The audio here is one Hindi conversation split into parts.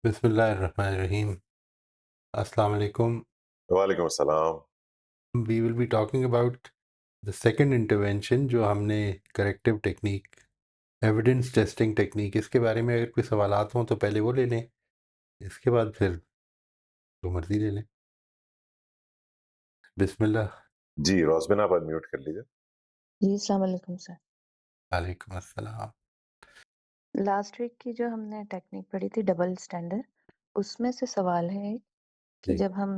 बिस्मिल्लाहिर्रहमानिर्रहीम। अस्सलाम वालेकुम। वालेकुम अस्सलाम। We will be talking about the second intervention जो हमने corrective technique, evidence testing technique, इसके बारे में अगर कोई सवालात हों तो पहले वो ले लें, इसके बाद फिर जो मर्जी ले लें। बिस्मिल्लाह। जी, रोज़बिन आप अनम्यूट कर लीजिए। जी, अस्सलाम वालेकुम सर। वालेकुम अस्सलाम। लास्ट वीक की जो हमने टेक्निक पढ़ी थी डबल स्टैंडर्ड, उसमें से सवाल है कि जी, जब हम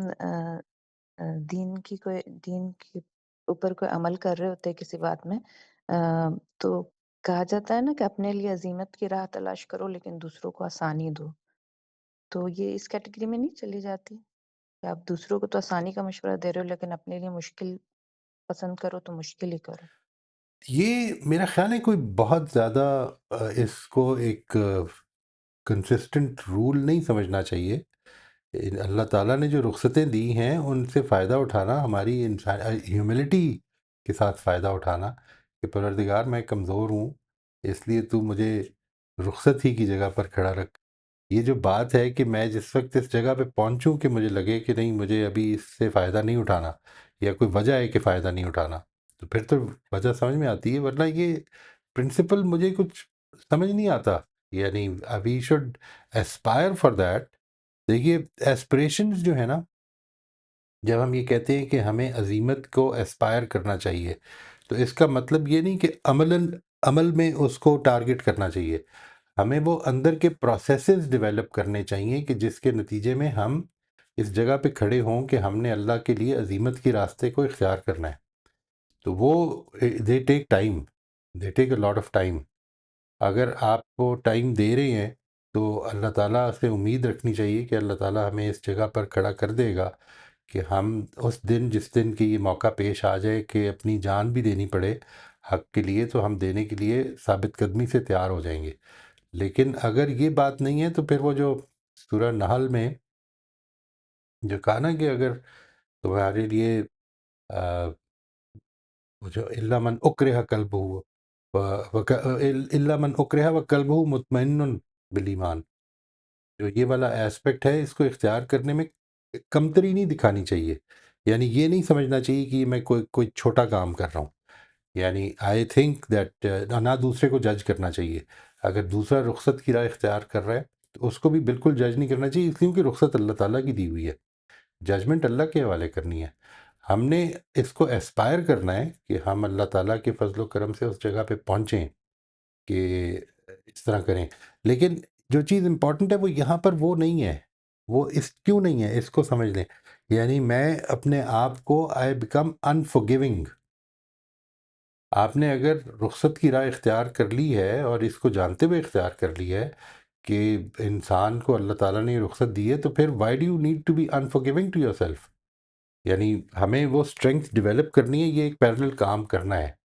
दीन के ऊपर कोई अमल कर रहे होते हैं किसी बात में तो कहा जाता है ना कि अपने लिए अज़ीमत की राह तलाश करो लेकिन दूसरों को आसानी दो। तो ये इस कैटेगरी में नहीं चली जाती? कि आप दूसरों को तो आसानी का मशवरा दे रहे हो लेकिन अपने लिए मुश्किल पसंद करो तो मुश्किल ही करो। ये मेरा ख्याल है कोई बहुत ज़्यादा इसको एक कंसिस्टेंट रूल नहीं समझना चाहिए। अल्लाह ताला ने जो रुख़सतें दी हैं उनसे फ़ायदा उठाना, हमारी इंसान ह्यूमिलिटी के साथ फ़ायदा उठाना कि परवरदिगार मैं कमज़ोर हूँ, इसलिए तू मुझे रुख़सत ही की जगह पर खड़ा रख। ये जो बात है कि मैं जिस वक्त इस जगह पे पहुंचूं कि मुझे लगे कि नहीं, मुझे अभी इससे फ़ायदा नहीं उठाना या कोई वजह है कि फ़ायदा नहीं उठाना, तो फिर तो वजह समझ में आती है, वरना ये प्रिंसिपल मुझे कुछ समझ नहीं आता। यानी we should aspire for that. देखिए, एस्पिरेशंस जो है ना, जब हम ये कहते हैं कि हमें अजीमत को एस्पायर करना चाहिए, तो इसका मतलब ये नहीं कि अमल में उसको टारगेट करना चाहिए। हमें वो अंदर के प्रोसेसेस डेवलप करने चाहिए कि जिसके नतीजे में हम इस जगह पे खड़े हों कि हमने अल्लाह के लिए अजीमत के रास्ते को इख्तियार करना है। तो वो they take time, they take a lot of time. अगर आप वो टाइम दे रहे हैं तो अल्लाह ताला से उम्मीद रखनी चाहिए कि अल्लाह ताला हमें इस जगह पर खड़ा कर देगा कि हम उस दिन, जिस दिन कि ये मौका पेश आ जाए कि अपनी जान भी देनी पड़े हक़ के लिए, तो हम देने के लिए साबित कदमी से तैयार हो जाएंगे। लेकिन अगर ये बात नहीं है तो फिर वो जो सूरह नहल में जो कहा ना कि अगर तुम्हारे लिए अ, वो जो इल्ला मन उक्रिह कल्बुहु इल्ला मन उक्रिह व कल्बुहु मुतमइन्नुन बिल ईमान, जो ये वाला एस्पेक्ट है, इसको इख्तियार करने में कमतरी नहीं दिखानी चाहिए। यानी ये नहीं समझना चाहिए कि मैं कोई कोई छोटा काम कर रहा हूँ। यानी आई थिंक दैट ना दूसरे को जज करना चाहिए। अगर दूसरा रुखसत की राह इख्तियार कर रहा है तो उसको भी बिल्कुल जज नहीं करना चाहिए, इसलिए कि रुखसत अल्लाह ताला की दी हुई है, जजमेंट अल्लाह के हवाले करनी है। हमने इसको एस्पायर करना है कि हम अल्लाह ताला के फजल करम से उस जगह पे पहुँचें कि इस तरह करें। लेकिन जो चीज़ इम्पॉर्टेंट है वो यहाँ पर वो नहीं है, वो इस क्यों नहीं है, इसको समझ लें। यानी मैं अपने आप को आई बिकम अनफॉरगिविंग। आपने अगर रुखसत की राह इख्तियार कर ली है और इसको जानते हुए इख्तियार कर ली है कि इंसान को अल्लाह ताला ने रुखसत दी है, तो फिर why do you need to be unforgiving to yourself. यानी हमें वो स्ट्रेंथ डेवलप करनी है, ये एक पैरेलल काम करना है।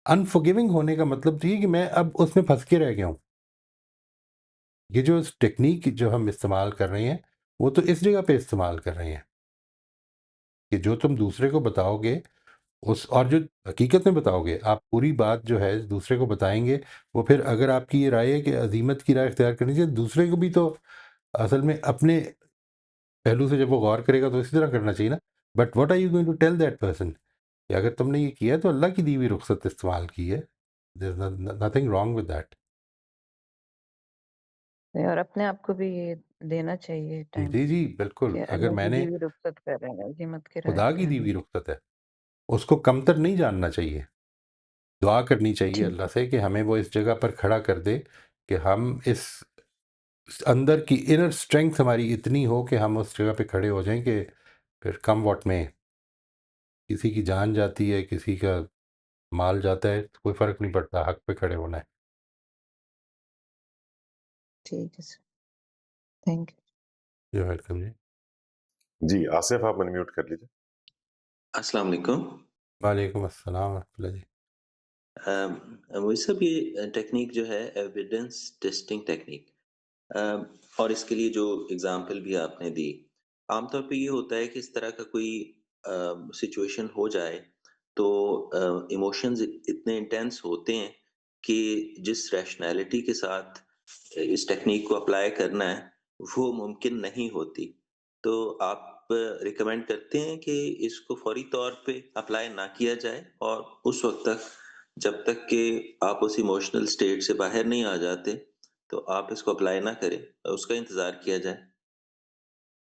अनफॉरगिविंग होने का मतलब तो ये कि मैं अब उसमें फंस के रह गया हूँ। ये जो टेक्निक जो हम इस्तेमाल कर रहे हैं वो तो इस जगह पे इस्तेमाल कर रहे हैं कि जो तुम दूसरे को बताओगे उस, और जो हकीकत में बताओगे, आप पूरी बात जो है दूसरे को बताएंगे, वो फिर अगर आपकी ये राय है कि अजीमत की राय इख्तियार करनी चाहिए, दूसरे को भी तो असल में अपने पहलू से जब वो गौर करेगा तो इसी तरह करना चाहिए ना। But what are you going to tell that person कि अगर तुमने ये किया है तो अल्लाह की दी हुई रुखसत इस्तेमाल की है, there is nothing wrong with that. और अपने आप को भी ये देना चाहिए टाइम जी जी बिल्कुल। कि अगर अल्लाह की दी मैंने, हुई रुख़्सत कर रहे हैं, अज़ीमत की राह खुदा की इख्तियार दी हुई में। रुखसत है, उसको कमतर नहीं जानना चाहिए। दुआ करनी चाहिए ठीक अल्लाह है, से कि हमें वो इस जगह पर खड़ा कर दे कि हम इस अंदर की इनर स्ट्रेंथ हमारी इतनी हो कि हम उस जगह पे खड़े हो जाएं कि फिर कम वॉट में किसी की जान जाती है, किसी का माल जाता है, तो कोई फ़र्क नहीं पड़ता, हक पे खड़े होना है। ठीक है सर, थैंक यू। जी वेलकम जी। जी, आसिफ आप अनम्यूट कर लीजिए। अस्सलाम वालेकुम। वालेकुम अस्सलाम वरहमतुल्लाह जी। वही सब ये टेक्निक जो है एविडेंस टेस्टिंग टेक्निक और इसके लिए जो एग्जांपल भी आपने दी, आमतौर पे ये होता है कि इस तरह का कोई सिचुएशन हो जाए तो इमोशंस इतने इंटेंस होते हैं कि जिस रैशनैलिटी के साथ इस टेक्निक को अप्लाई करना है वो मुमकिन नहीं होती। तो आप रिकमेंड करते हैं कि इसको फ़ौरी तौर पे अप्लाई ना किया जाए और उस वक़्त तक जब तक कि आप उस इमोशनल स्टेट से बाहर नहीं आ जाते, तो आप इसको अप्लाई ना करें, उसका इंतज़ार किया जाए।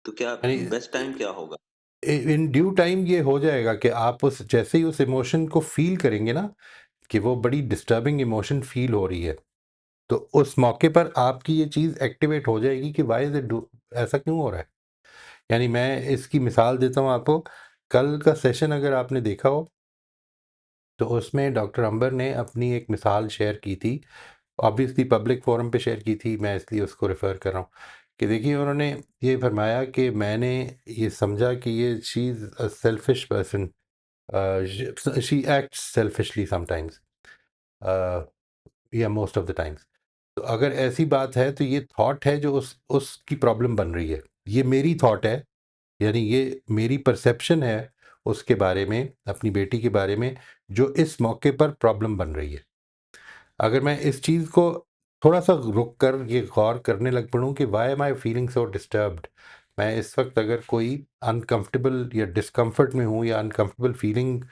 तो क्या यानी बेस्ट टाइम क्या होगा? इन ड्यू टाइम ये हो जाएगा कि आप उस जैसे ही उस इमोशन को फील करेंगे ना कि वो बड़ी डिस्टर्बिंग इमोशन फील हो रही है, तो उस मौके पर आपकी ये चीज़ एक्टिवेट हो जाएगी कि व्हाई इज़ इट डू ऐसा क्यों हो रहा है? यानी मैं इसकी मिसाल देता हूँ आपको, कल का सेशन अगर आपने देखा हो, तो उसमें डॉक्टर अंबर ने अपनी एक मिसाल शेयर की थी। ऑब्वियसली पब्लिक फोरम पे शेयर की थी, मैं इसलिए उसको रेफ़र कर रहा हूँ कि देखिए उन्होंने ये फरमाया कि मैंने ये समझा कि ये she is a selfish person, she acts selfishly sometimes, या मोस्ट ऑफ द टाइम्स। तो अगर ऐसी बात है तो ये थॉट है जो उसकी प्रॉब्लम बन रही है। ये मेरी थॉट है, यानी ये मेरी परसेप्शन है उसके बारे में, अपनी बेटी के बारे में, जो इस मौके पर प्रॉब्लम बन रही है। अगर मैं इस चीज़ को थोड़ा-सा रुक कर ये गौर करने लग पड़ूँ कि why am I feeling so disturbed? मैं इस वक़्त अगर कोई अनकम्फ़र्टेबल या डिस्कम्फ़र्ट में हूँ या अनकम्फ़र्टेबल फीलिंग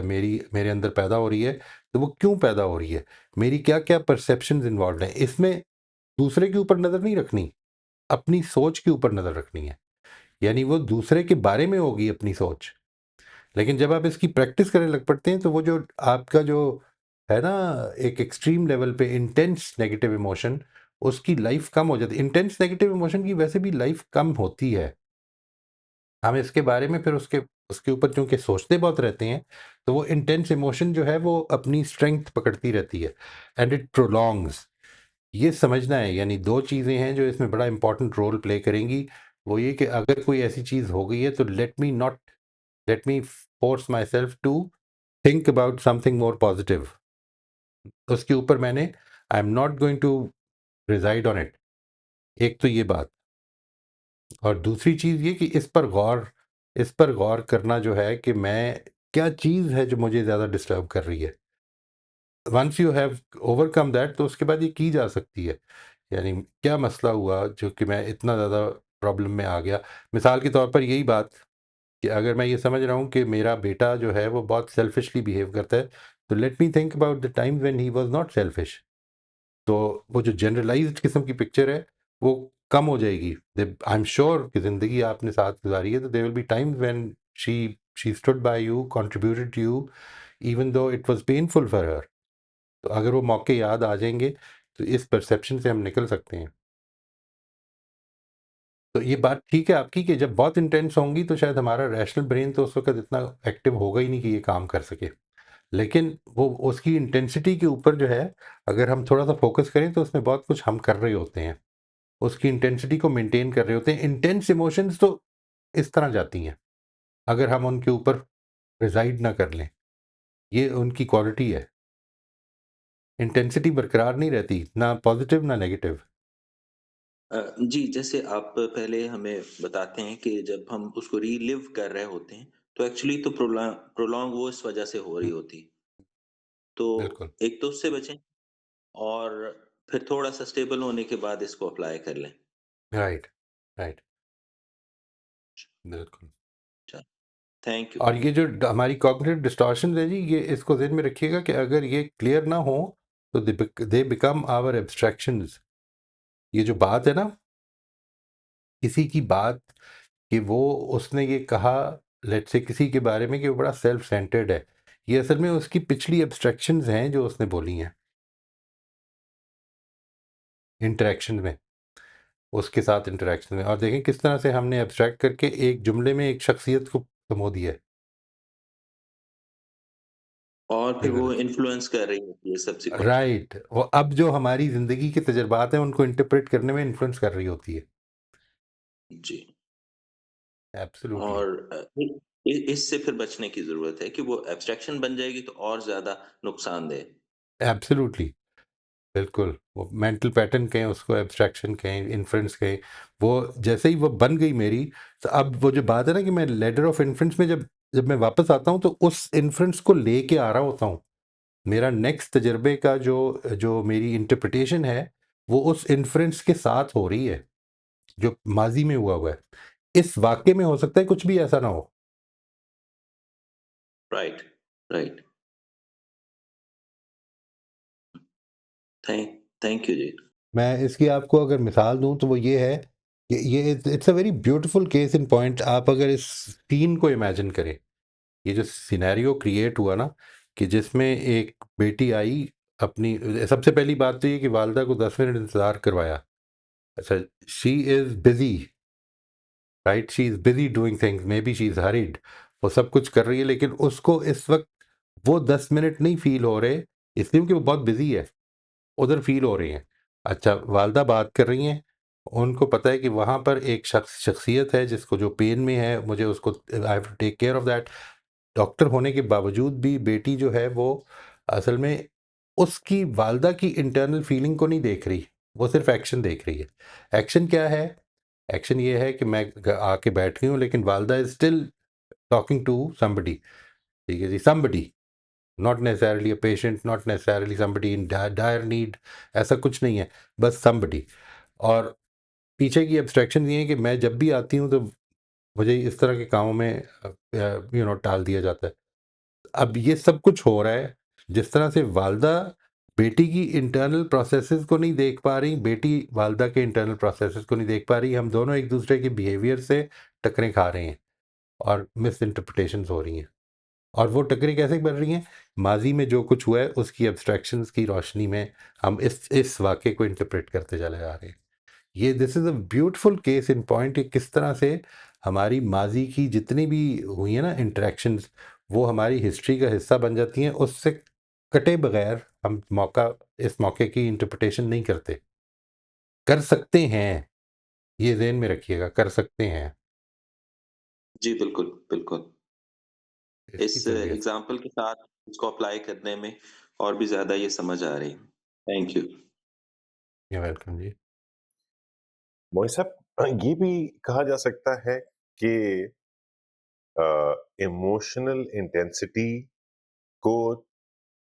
मेरे अंदर पैदा हो रही है, तो वो क्यों पैदा हो रही है? मेरी क्या-क्या परसेप्शंस इन्वॉल्व्ड हैं? इसमें दूसरे के ऊपर नज़र नहीं रखनी, अपनी सोच के ऊपर नज़र रखनी है। यानी वो दूसरे के बारे में होगी अपनी सोच। लेकिन जब आप इसकी प्रैक्टिस करने लग पड़ते हैं तो वो जो आपका जो है ना, एक एक्सट्रीम लेवल पे इंटेंस नेगेटिव इमोशन, उसकी लाइफ कम हो जाती है। इंटेंस नेगेटिव इमोशन की वैसे भी लाइफ कम होती है। हम इसके बारे में फिर उसके उसके ऊपर चूंकि सोचते बहुत रहते हैं, तो वो इंटेंस इमोशन जो है वो अपनी स्ट्रेंथ पकड़ती रहती है एंड इट प्रोलॉन्ग्स। ये समझना है, यानी दो चीज़ें हैं जो इसमें बड़ा इंपॉर्टेंट रोल प्ले करेंगी। वो ये कि अगर कोई ऐसी चीज़ हो गई है तो let me force myself to think about something more positive. उसके ऊपर मैंने I am not going to reside on it. एक तो ये बात, और दूसरी चीज़ ये कि इस पर गौर करना जो है कि मैं क्या चीज़ है जो मुझे ज़्यादा डिस्टर्ब कर रही है। Once you have overcome that, तो उसके बाद ये की जा सकती है। यानी क्या मसला हुआ जो कि मैं इतना ज़्यादा प्रॉब्लम में आ गया। मिसाल के तौर पर यही बात कि अगर मैं ये समझ रहा हूँ कि मेरा बेटा जो है वो बहुत सेल्फिशली बिहेव करता है, तो let me think about the time when he was not selfish. तो वो जो जनरलाइज्ड किस्म की पिक्चर है वो कम हो जाएगी। आई एम श्योर कि ज़िंदगी आपने साथ गुजारी है, तो there will be times when she she stood by you, contributed to you, even though it was painful for her. तो अगर वो मौके याद आ जाएंगे तो इस परसेप्शन से हम निकल सकते हैं। तो ये बात ठीक है आपकी कि जब बहुत इंटेंस होंगी तो शायद हमारा रैशनल ब्रेन तो उस वक़्त इतना एक्टिव होगा ही नहीं कि ये काम कर सके। लेकिन वो उसकी इंटेंसिटी के ऊपर जो है, अगर हम थोड़ा-सा फ़ोकस करें तो उसमें बहुत कुछ हम कर रहे होते हैं। उसकी इंटेंसिटी को मेंटेन कर रहे होते हैं। इंटेंस इमोशंस तो इस तरह जाती हैं, अगर हम उनके ऊपर रिज़ाइड ना कर लें। ये उनकी क्वालिटी है। इंटेंसिटी बरकरार नहीं रहती, ना पॉज़िटिव ना नेगेटिव। जी, जैसे आप पहले हमें बताते हैं कि जब हम उसको रीलिव कर रहे होते हैं, तो एक्चुअली तो प्रोलॉन्ग वो इस वजह से हो रही हुँ, होती। तो बिल्कुल। एक तो उससे बचें और फिर थोड़ा-सा स्टेबल होने के बाद इसको अप्लाई कर लें। राइट, राइट, बिल्कुल। अच्छा, थैंक यू। और ये जो हमारी कॉग्निटिव डिस्टॉर्शंस है जी, ये इसको ज़हन में रखिएगा कि अगर ये क्लियर ना हो तो दे बिकम आवर एब्स्ट्रैक्शंस। ये जो बात है ना, किसी की बात कि वो उसने ये कहा, लेट्स से किसी के बारे में कि वो बड़ा सेल्फ सेंटर्ड है, ये असल में उसकी पिछली एब्स्ट्रैक्शंस हैं जो उसने बोली हैं इंटरेक्शन में, उसके साथ इंटरेक्शन में। और देखें किस तरह से हमने एब्स्ट्रैक्ट करके एक जुमले में एक शख्सियत को समो दिया है। और ये फिर वो गलत इन्फ्लुएंस कर रही होती है है। सब्सिक्वेंटली। राइट, वो अब जो हमारी ज़िंदगी के तजुर्बात हैं उनको इंटरप्रेट करने में इन्फ्लुएंस कर रही होती है। जी, एब्सोल्युटली, और इससे फिर बचने की ज़रूरत है कि वो एब्स्ट्रैक्शन बन जाएगी तो और ज़्यादा नुकसानदेह। एब्सोल्युटली, बिल्कुल। वो मेंटल पैटर्न कहें, उसको एब्स्ट्रैक्शन कहें, इन्फ्रेंस कहें, वो जैसे ही वो बन गई मेरी, तो अब वो जो बात है ना कि मैं लैडर ऑफ इन्फ्रेंस में जब जब मैं वापस आता हूँ तो उस इन्फ्रेंस को लेके आ रहा होता हूँ। मेरा नेक्स्ट तजर्बे का जो जो मेरी इंटरप्रिटेशन है, वो उस इन्फ्रेंस के साथ हो रही है। जो माजी में हुआ है, इस वाक़ये में हो सकता है कुछ भी ऐसा ना हो। Right, right. थैंक यू जी। मैं इसकी आपको अगर मिसाल दूँ तो वो ये है कि ये it's a very beautiful case in point. आप अगर इस सीन को इमेजिन करें, ये जो सिनेरियो क्रिएट हुआ ना, कि जिसमें एक बेटी आई अपनी, सबसे पहली बात तो ये कि वालिदा को 10 मिनट इंतज़ार करवाया। अच्छा, she is busy, right? She is busy doing things, may be she is hurried, वो सब कुछ कर रही है, लेकिन उसको इस वक़्त वो 10 मिनट नहीं फ़ील हो रहे, इसलिए कि वो बहुत बिज़ी है, उधर फ़ील हो रही हैं। अच्छा, वालिदा बात कर रही हैं, उनको पता है कि वहाँ पर एक शख्सियत है जिसको जो पेन में है, मुझे उसको I have to take care of that. Doctor होने के बावजूद भी बेटी जो है वो असल में उसकी वालिदा की इंटरनल फीलिंग को नहीं देख रही, वो सिर्फ़ एक्शन देख रही है। एक्शन क्या है? एक्शन ये है कि मैं आके बैठ गई हूँ, लेकिन Walida is still talking to somebody, ठीक है जी, somebody, not necessarily a patient, not necessarily somebody in dire need, ऐसा कुछ नहीं है, बस समबडी। और पीछे की एब्स्ट्रैक्शन ये है कि मैं जब भी आती हूँ तो मुझे इस तरह के कामों में टाल दिया जाता है। अब ये सब कुछ हो रहा है, जिस तरह से वालिदा बेटी की इंटरनल प्रोसेसेस को नहीं देख पा रही, बेटी वालिदा के इंटरनल प्रोसेसेस को नहीं देख पा रही, हम दोनों एक दूसरे के बिहेवियर से टकरें खा रहे हैं और मिस इंटरप्रिटेशंस हो रही हैं। और वो टकरें कैसे बन रही हैं? माजी में जो कुछ हुआ है उसकी एब्स्ट्रैक्शंस की रोशनी में हम इस वाक़ये को इंटरप्रेट करते चले जा रहे हैं। ये this is a beautiful case in point कि किस तरह से हमारी माजी की जितनी भी हुई है ना इंटरेक्शंस, वो हमारी हिस्ट्री का हिस्सा बन जाती हैं, उससे कटे बगैर हम इस मौके की इंटरप्रिटेशन नहीं करते। कर सकते हैं, ये ज़हन में रखिएगा, कर सकते हैं। जी, बिल्कुल, बिल्कुल। इस इसकी तरबियत। एग्ज़ाम्पल के साथ इसको अप्लाई करने में और भी ज़्यादा ये समझ आ रही है। Thank you. यू वेलकम जी। मोहित साहब, ये भी कहा जा सकता है कि इमोशनल इंटेंसिटी को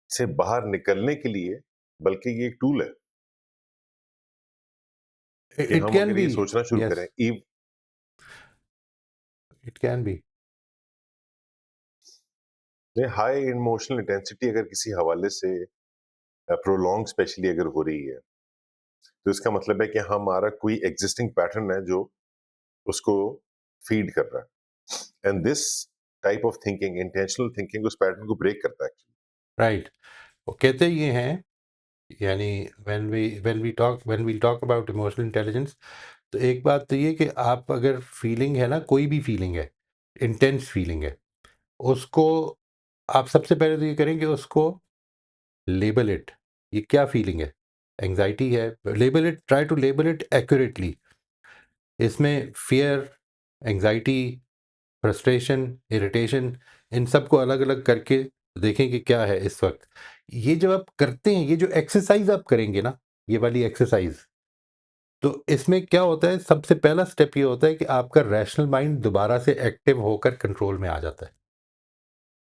से बाहर निकलने के लिए बल्कि ये एक टूल है कि इट हम कैन अगर बी। ये सोचना शुरू यस, करें, it can be. High emotional intensity अगर किसी हवाले से प्रोलॉन्ग स्पेशली अगर हो रही है, तो इसका मतलब है कि हमारा कोई एग्जिस्टिंग पैटर्न है जो उसको फीड कर रहा है, and this type of thinking, intentional thinking, उस पैटर्न को ब्रेक करता है। राइट। वो कहते ये हैं, यानी when we talk about emotional intelligence, तो एक बात तो ये कि आप अगर फीलिंग है ना, कोई भी फीलिंग है, इंटेंस फीलिंग है, उसको आप सबसे पहले तो ये करें कि उसको लेबल इट। ये क्या फीलिंग है? एंग्जाइटी है, label it, try to label it accurately. इसमें फियर, एंग्जाइटी, फ्रस्ट्रेशन, इरिटेशन, इन सबको अलग अलग करके देखें कि क्या है इस वक्त। ये जब आप करते हैं, ये जो एक्सरसाइज आप करेंगे ना, ये वाली एक्सरसाइज, तो इसमें क्या होता है, सबसे पहला स्टेप ये होता है कि आपका रैशनल माइंड दोबारा से एक्टिव होकर कंट्रोल में आ जाता है।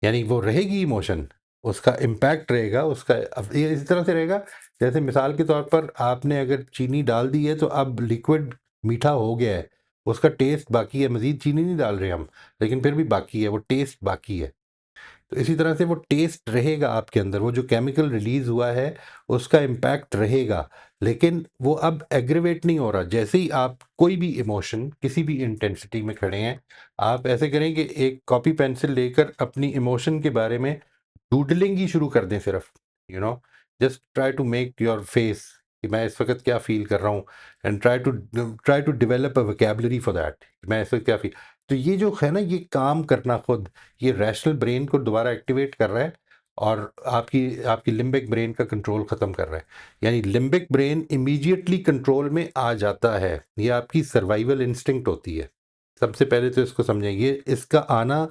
यानी वो रहेगी इमोशन, उसका इम्पैक्ट रहेगा, उसका अब ये इस तरह से रहेगा जैसे मिसाल के तौर पर आपने अगर चीनी डाल दी है तो अब लिक्विड मीठा हो गया है, उसका टेस्ट बाकी है, मज़ीद चीनी नहीं डाल रहे हम, लेकिन फिर भी बाकी है, वो टेस्ट बाकी है। तो इसी तरह से वो टेस्ट रहेगा आपके अंदर, वो जो केमिकल रिलीज़ हुआ है उसका इम्पैक्ट रहेगा, लेकिन वो अब एग्रीवेट नहीं हो रहा। जैसे ही आप कोई भी इमोशन किसी भी इंटेंसिटी में खड़े हैं, आप ऐसे करें कि एक कॉपी पेंसिल लेकर अपनी इमोशन के बारे में डूडलिंग ही शुरू कर दें सिर्फ, just try to make your face कि मैं इस वक्त क्या फील कर रहा हूँ, and try to develop a vocabulary for that, मैं इस वक्त क्या फील। तो ये जो है ना, ये काम करना खुद, ये रैशनल ब्रेन को दोबारा एक्टिवेट कर रहा है और आपकी आपकी लिम्बिक ब्रेन का कंट्रोल ख़त्म कर रहा है। यानी लिम्बिक ब्रेन इमीडिएटली कंट्रोल में आ जाता है, ये आपकी सर्वाइवल इंस्टिंक्ट होती है। सबसे पहले तो इसको समझें, ये इसका आना,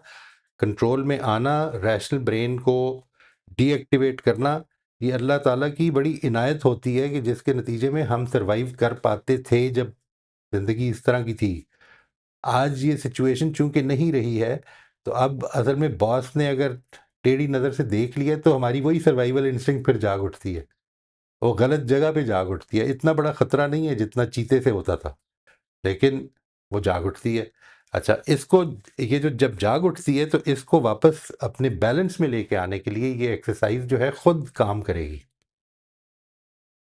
कंट्रोल में आना, रैशनल ब्रेन को डीएक्टिवेट करना, ये अल्लाह ताला की बड़ी इनायत होती है कि जिसके नतीजे में हम सर्वाइव कर पाते थे जब ज़िंदगी इस तरह की थी। आज ये सिचुएशन चूँकि नहीं रही है, तो अब असल में बॉस ने अगर टेढ़ी नज़र से देख लिया तो हमारी वही सर्वाइवल इंस्टिंक्ट फिर जाग उठती है। वो गलत जगह पे जाग उठती है। इतना बड़ा खतरा नहीं है जितना चीते से होता था। लेकिन वो जाग उठती है। अच्छा, इसको ये जो जब जाग उठती है तो इसको वापस अपने बैलेंस में लेके आने के लिए ये एक्सरसाइज़ जो है खुद काम करेगी।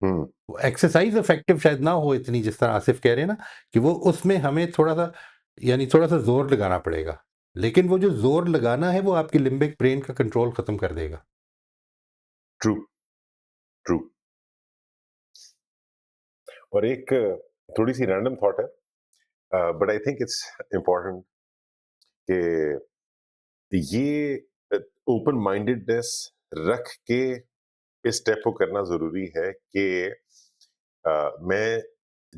हुँ, वो एक्सरसाइज़ इफ़ेक्टिव शायद ना हो इतनी जिस तरह आसिफ़ कह रहे हैं ना, कि वो उसमें हमें थोड़ा-सा यानी थोड़ा-सा ज़ोर लगाना पड़ेगा। लेकिन वो जो ज़ोर लगाना है वो आपकी लिम्बिक ब्रेन का कंट्रोल ख़त्म कर देगा। True, true. और एक थोड़ी-सी रैंडम थॉट है, but I think it's important कि ये ओपन माइंडेडनेस रख के इस स्टेप को करना ज़रूरी है कि मैं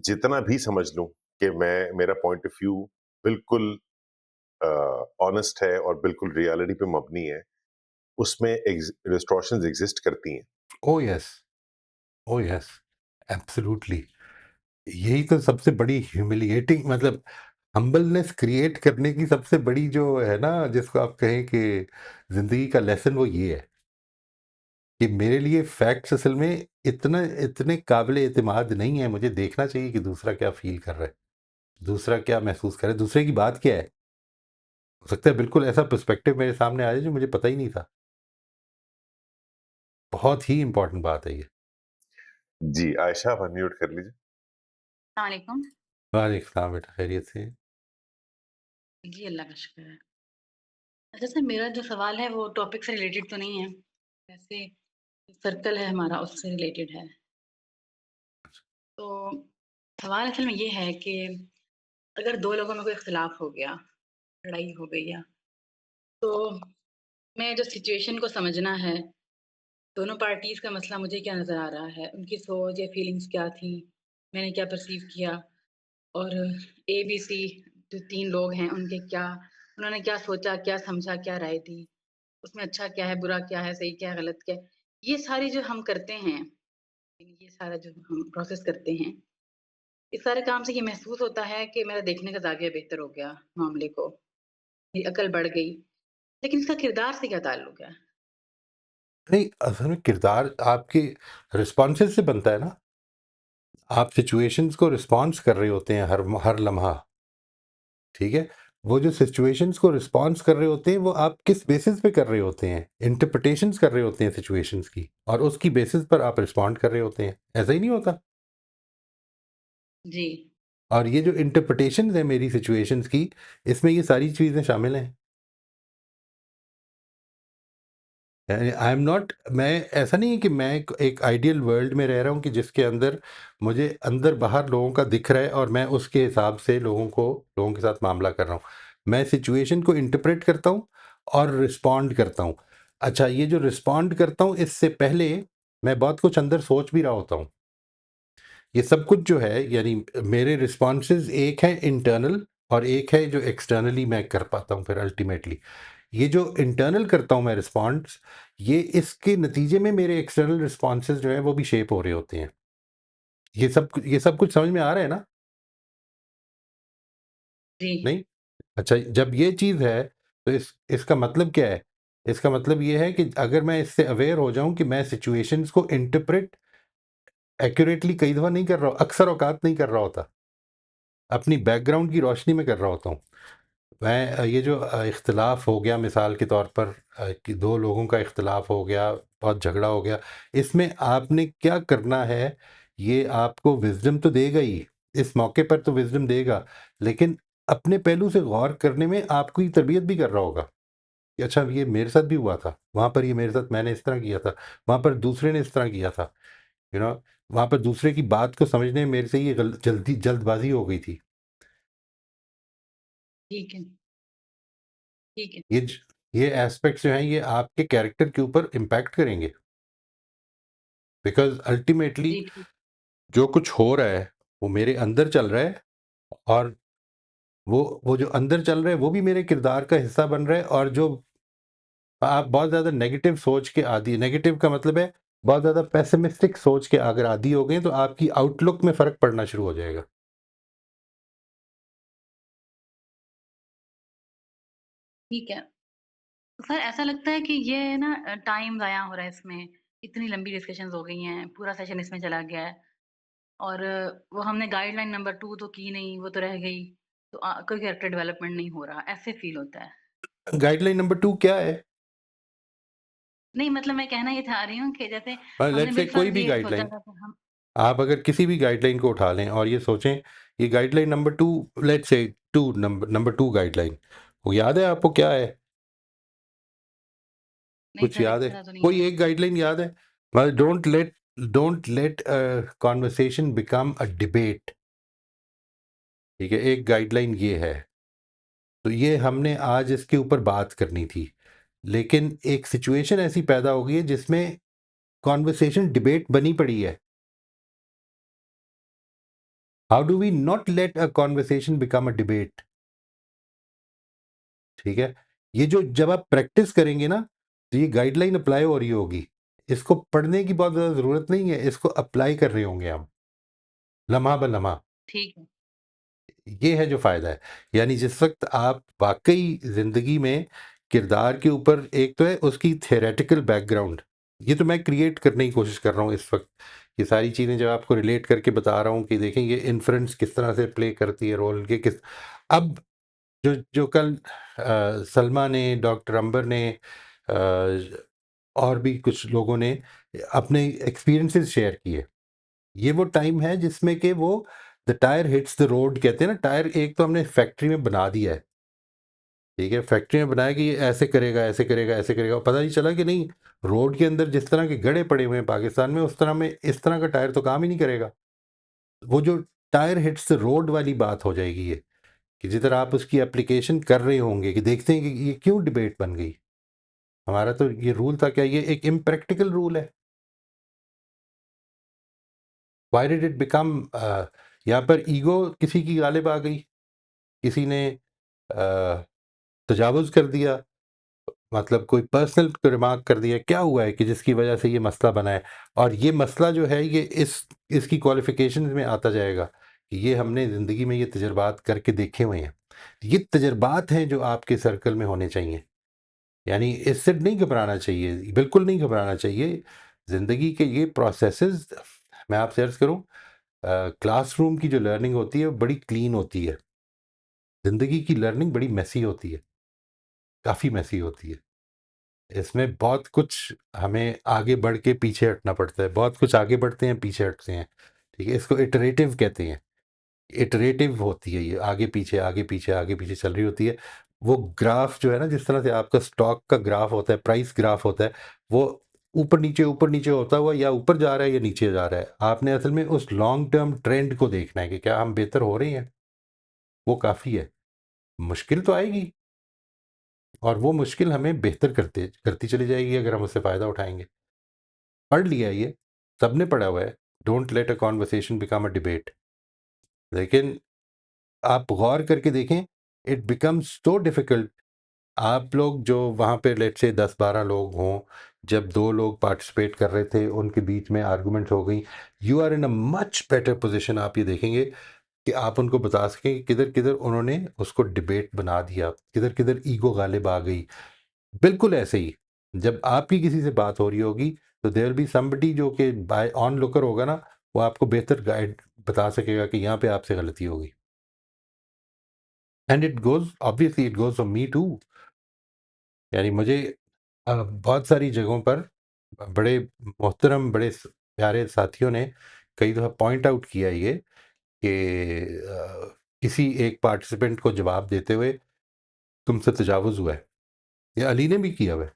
जितना भी समझ लूँ कि मैं मेरा पॉइंट ऑफ व्यू बिल्कुल अ, ऑनेस्ट है और बिल्कुल रियलिटी पे मबनी है, उसमें डिस्टॉर्शंस एग्ज़िस्ट करती हैं। ओह येस! ओह येस! एब्सोल्यूटली। यही तो सबसे बड़ी ह्यूमिलिएटिंग मतलब हम्बलनेस क्रिएट करने की सबसे बड़ी जो है ना जिसको आप कहें कि ज़िंदगी का लेसन वो ये है कि मेरे लिए फैक्ट्स असल में इतने काबिल एतमाद नहीं है, मुझे देखना चाहिए कि दूसरा क्या फ़ील कर रहा है, दूसरा क्या महसूस कर रहा है, दूसरे की बात क्या है। हो सकता है बिल्कुल ऐसा पर्सपेक्टिव मेरे सामने आ जाए जो मुझे पता ही नहीं था। बहुत ही इम्पोर्टेंट बात है ये। जी, आयशा आप अनम्यूट कर लीजिए। वालेकुम। वालेकुम सलाम बेटा, खैरियत से? जी, अल्लाह का शुक्र है। अच्छा सर मेरा जो सवाल है वो टॉपिक से रिलेटेड तो नहीं है। वैसे सर्कल है हमारा उससे रिलेटेड है। तो सवाल असल में ये है कि अगर 2 लोगों में कोई इख्तिलाफ़ हो गया, लड़ाई हो गई या तो मैं जो सिचुएशन को समझना है, दोनों पार्टीज़ का मसला मुझे क्या नज़र आ रहा है, उनकी सोच या फीलिंग्स क्या थी, मैंने क्या परसीव किया और ए, बी, सी जो 3 लोग हैं उनके क्या उन्होंने क्या सोचा, क्या समझा, क्या राय दी। उसमें अच्छा क्या है, बुरा क्या है, सही क्या है, गलत क्या है। ये सारी जो हम करते हैं, ये सारा जो हम प्रोसेस करते हैं, इस सारे काम से ये महसूस होता है कि मेरा देखने का ज़ाविया बेहतर हो गया मामले को, मेरी अकल बढ़ गई। लेकिन इसका किरदार से क्या ताल्लुक है? नहीं, असल में किरदार आपके रिस्पॉन्सेज़ से बनता है ना। आप सिचुएशंस को रिस्पॉन्स कर रहे होते हैं हर लम्हा, ठीक है? वो जो सिचुएशंस को रिस्पॉन्स कर रहे होते हैं, वो आप किस बेसिस पे कर रहे होते हैं? इंटरप्रिटेशंस कर रहे होते हैं सिचुएशंस की और उसकी बेसिस पर आप रिस्पॉन्ड कर रहे होते हैं। ऐसा ही नहीं होता? जी, और ये जो इंटरप्रिटेशंस है मेरी सिचुएशंस की, इसमें ये सारी चीज़ें शामिल हैं। आई एम नॉट मैं ऐसा नहीं है कि मैं एक आइडियल वर्ल्ड में रह रहा हूँ कि जिसके अंदर मुझे अंदर-बाहर लोगों का दिख रहा है और मैं उसके हिसाब से लोगों के साथ मामला कर रहा हूँ। मैं सिचुएशन को इंटरप्रेट करता हूँ और रिस्पॉन्ड करता हूँ। अच्छा, ये जो रिस्पॉन्ड करता हूँ, इससे पहले मैं बहुत कुछ अंदर सोच भी रहा होता हूँ। ये सब कुछ जो है यानी मेरे रिस्पॉन्सेज़ एक है इंटरनल और एक है जो एक्सटर्नली मैं कर पाता हूँ फिर अल्टीमेटली। ये जो इंटरनल करता हूँ मैं रिस्पॉन्स, ये इसके नतीजे में मेरे एक्सटर्नल रिस्पॉन्सेज़ जो हैं वो भी शेप हो रहे होते हैं। ये सब कुछ समझ में आ रहा है ना? जी, नहीं? अच्छा, जब ये चीज़ है तो इसका मतलब क्या है? इसका मतलब ये है कि अगर मैं इससे अवेयर हो जाऊँ कि मैं सिचुएशंस को इंटरप्रेट एक्यूरेटली कई दफ़ा नहीं कर रहा हूँ, अक्सर औक़ात नहीं कर रहा होता। अपनी बैकग्राउंड की रोशनी में कर रहा होता हूँ। मैं ये जो इख्तिलाफ़ हो गया मिसाल के तौर पर कि 2 लोगों का इख्तिलाफ़ हो गया, बहुत झगड़ा हो गया, इसमें आपने क्या करना है, ये आपको विज़डम तो देगा ही, इस मौके पर तो विज़डम देगा, लेकिन अपने पहलू से गौर करने में आपकी तरबियत भी कर रहा होगा कि अच्छा ये मेरे साथ भी हुआ था, वहाँ पर ये मेरे साथ मैंने इस तरह किया था, वहाँ पर दूसरे ने इस तरह किया था, यू नो वहाँ पर दूसरे की बात को समझने में मेरे से ये जल्दबाज़ी हो गई थी। ठीक है, ठीक है। ये ज ये एस्पेक्ट्स जो हैं ये आपके कैरेक्टर के ऊपर इम्पैक्ट करेंगे बिकॉज़ अल्टीमेटली जी, ठीक। जो कुछ हो रहा है, वो मेरे अंदर चल रहा है और वो जो अंदर चल रहा है वो भी मेरे किरदार का हिस्सा बन रहा है और जो आप बहुत ज़्यादा नेगेटिव सोच के आदी नेगेटिव का मतलब है बहुत ज़्यादा पेसिमिस्टिक सोच के अगर आदी हो गए तो आपकी आउटलुक में फ़र्क पड़ना शुरू हो जाएगा। ठीक है। सर ऐसा लगता है कि ये ना टाइम ज़ाया हो रहा है इसमें, इतनी लंबी डिस्कशंस हो गई हैं, पूरा सेशन इसमें चला गया है। और वो हमने गाइडलाइन नंबर 2 तो की नहीं, वो तो रह गई। तो कोई कैरेक्टर डेवलपमेंट नहीं हो रहा, ऐसे फ़ील होता है। गाइडलाइन नंबर 2 क्या है? नहीं मतलब मैं कहना ये चाह रही हूँ कि जैसे हमने लेट्स से मिड कोई फर्स्ट भी ये सोचा गाइडलाइन, था कि हम आप अगर किसी भी गाइडलाइन को उठा लें और ये सोचें ये guideline number 2, let's say 2 number 2 guideline, वो याद है आपको क्या है? नहीं कुछ सर याद इस है? तरह तो नहीं कोई है। एक गाइडलाइन याद है? मतलब don't let a conversation become a debate, ठीक है? एक गाइडलाइन ये है। तो ये हमने आज इसके ऊपर बात करनी थी। लेकिन एक सिचुएशन ऐसी पैदा हो गई है जिसमें कन्वर्सेशन डिबेट बनी पड़ी है। How do we not let a conversation become a debate? ठीक है? ये जो जब आप प्रैक्टिस करेंगे ना, तो ये गाइडलाइन अप्लाई हो रही होगी। इसको पढ़ने की बहुत ज़्यादा ज़रूरत नहीं है, इसको अप्लाई कर रहे होंगे हम, लम्हा ब लम्हा। ठीक है। ये है जो फ़ायदा है। यानी जिस वक़्त आप वाक़ई ज़िंदगी में किरदार के ऊपर, एक तो है उसकी थ्योरेटिकल बैकग्राउंड, ये तो मैं क्रिएट करने की कोशिश कर रहा हूँ इस वक़्त। ये सारी चीज़ें जब आपको रिलेट करके बता रहा हूँ कि देखें ये इन्फ्रेंस किस तरह से प्ले करती है रोल के किस। अब जो जो कल सलमा ने, डॉक्टर अंबर ने, और भी कुछ लोगों ने अपने एक्सपीरियंसेस शेयर किए। ये वो टाइम है जिसमें कि वो the tyre hits the road कहते हैं ना। टायर एक तो हमने फैक्ट्री में बना दिया है, ठीक है? फैक्ट्री में बनाया कि ये ऐसे करेगा, ऐसे करेगा, ऐसे करेगा, और पता नहीं चला कि नहीं, रोड के अंदर जिस तरह के गड्ढे पड़े हुए हैं पाकिस्तान में, उस तरह में इस तरह का टायर तो काम ही नहीं करेगा। वो जो टायर हिट्स द रोड वाली बात हो जाएगी ये, कि जिधर आप उसकी एप्लीकेशन कर रहे होंगे कि देखते हैं कि ये क्यों डिबेट बन गई। हमारा तो ये रूल था, क्या ये एक इम्प्रैक्टिकल रूल है? व्हाई डिड इट बिकम यहाँ पर ईगो किसी की गालिब आ गई, किसी ने तजावुज़ कर दिया, मतलब कोई पर्सनल रिमार्क कर दिया, क्या हुआ है कि जिसकी वजह से ये मसला बना है? और ये मसला जो है ये इसकी क्वालिफ़िकेशंस में आता जाएगा कि ये हमने ज़िंदगी में ये तजुर्बात करके देखे हुए हैं। ये तजुर्बात हैं जो आपके सर्कल में होने चाहिए। यानी इससे नहीं घबराना चाहिए, बिल्कुल नहीं घबराना चाहिए। ज़िंदगी के ये प्रोसेसेस, मैं आपसे अर्ज़ करूँ, क्लासरूम की जो लर्निंग होती है वो बड़ी क्लीन होती है। ज़िंदगी की लर्निंग बड़ी मेसी होती है, काफ़ी मेसी होती है। इसमें बहुत कुछ हमें आगे बढ़ के पीछे हटना पड़ता है, बहुत कुछ आगे बढ़ते हैं, पीछे हटते हैं, ठीक है? इसको इटरेटिव कहते हैं। इटरेटिव होती है ये, आगे पीछे, आगे पीछे, आगे पीछे चल रही होती है। वो ग्राफ जो है ना, जिस तरह से आपका स्टॉक का ग्राफ होता है, प्राइस ग्राफ होता है, वो ऊपर नीचे होता हुआ या ऊपर जा रहा है या नीचे जा रहा है। आपने असल में उस लॉन्ग टर्म ट्रेंड को देखना है कि क्या हम बेहतर हो रहे हैं, वो काफ़ी है। मुश्किल तो आएगी, और वो मुश्किल हमें बेहतर करती चली जाएगी अगर हम उससे फ़ायदा उठाएँगे। पढ़ लिया है ये, सबने पढ़ा हुआ है, don't let a conversation become a debate. लेकिन आप गौर करके देखें, इट बिकम्स सो डिफ़िकल्ट। आप लोग जो वहाँ पे लेट्स से 10-12 लोग हों, जब 2 लोग पार्टिसिपेट कर रहे थे, उनके बीच में आर्गुमेंट हो गई, you are in a much better position. आप ये देखेंगे कि आप उनको बता सकें कि किधर-किधर उन्होंने उसको डिबेट बना दिया, किधर-किधर ईगो गालिब आ गई। बिल्कुल ऐसे ही, जब आपकी किसी से बात हो रही होगी, तो देयर विल बी समबडी जो कि बाय ऑन लुकर होगा ना, वो आपको बेहतर गाइड बता सकेगा कि यहाँ पे आपसे गलती हो गई। And it goes obviously, it goes for me too. यानी मुझे बहुत सारी जगहों पर बड़े मोहतरम, बड़े प्यारे साथियों ने कई दफ़ा पॉइंट आउट किया ये कि किसी एक पार्टिसिपेंट को जवाब देते हुए तुमसे तजावुज़ हुआ है। ये अली ने भी किया हुआ है,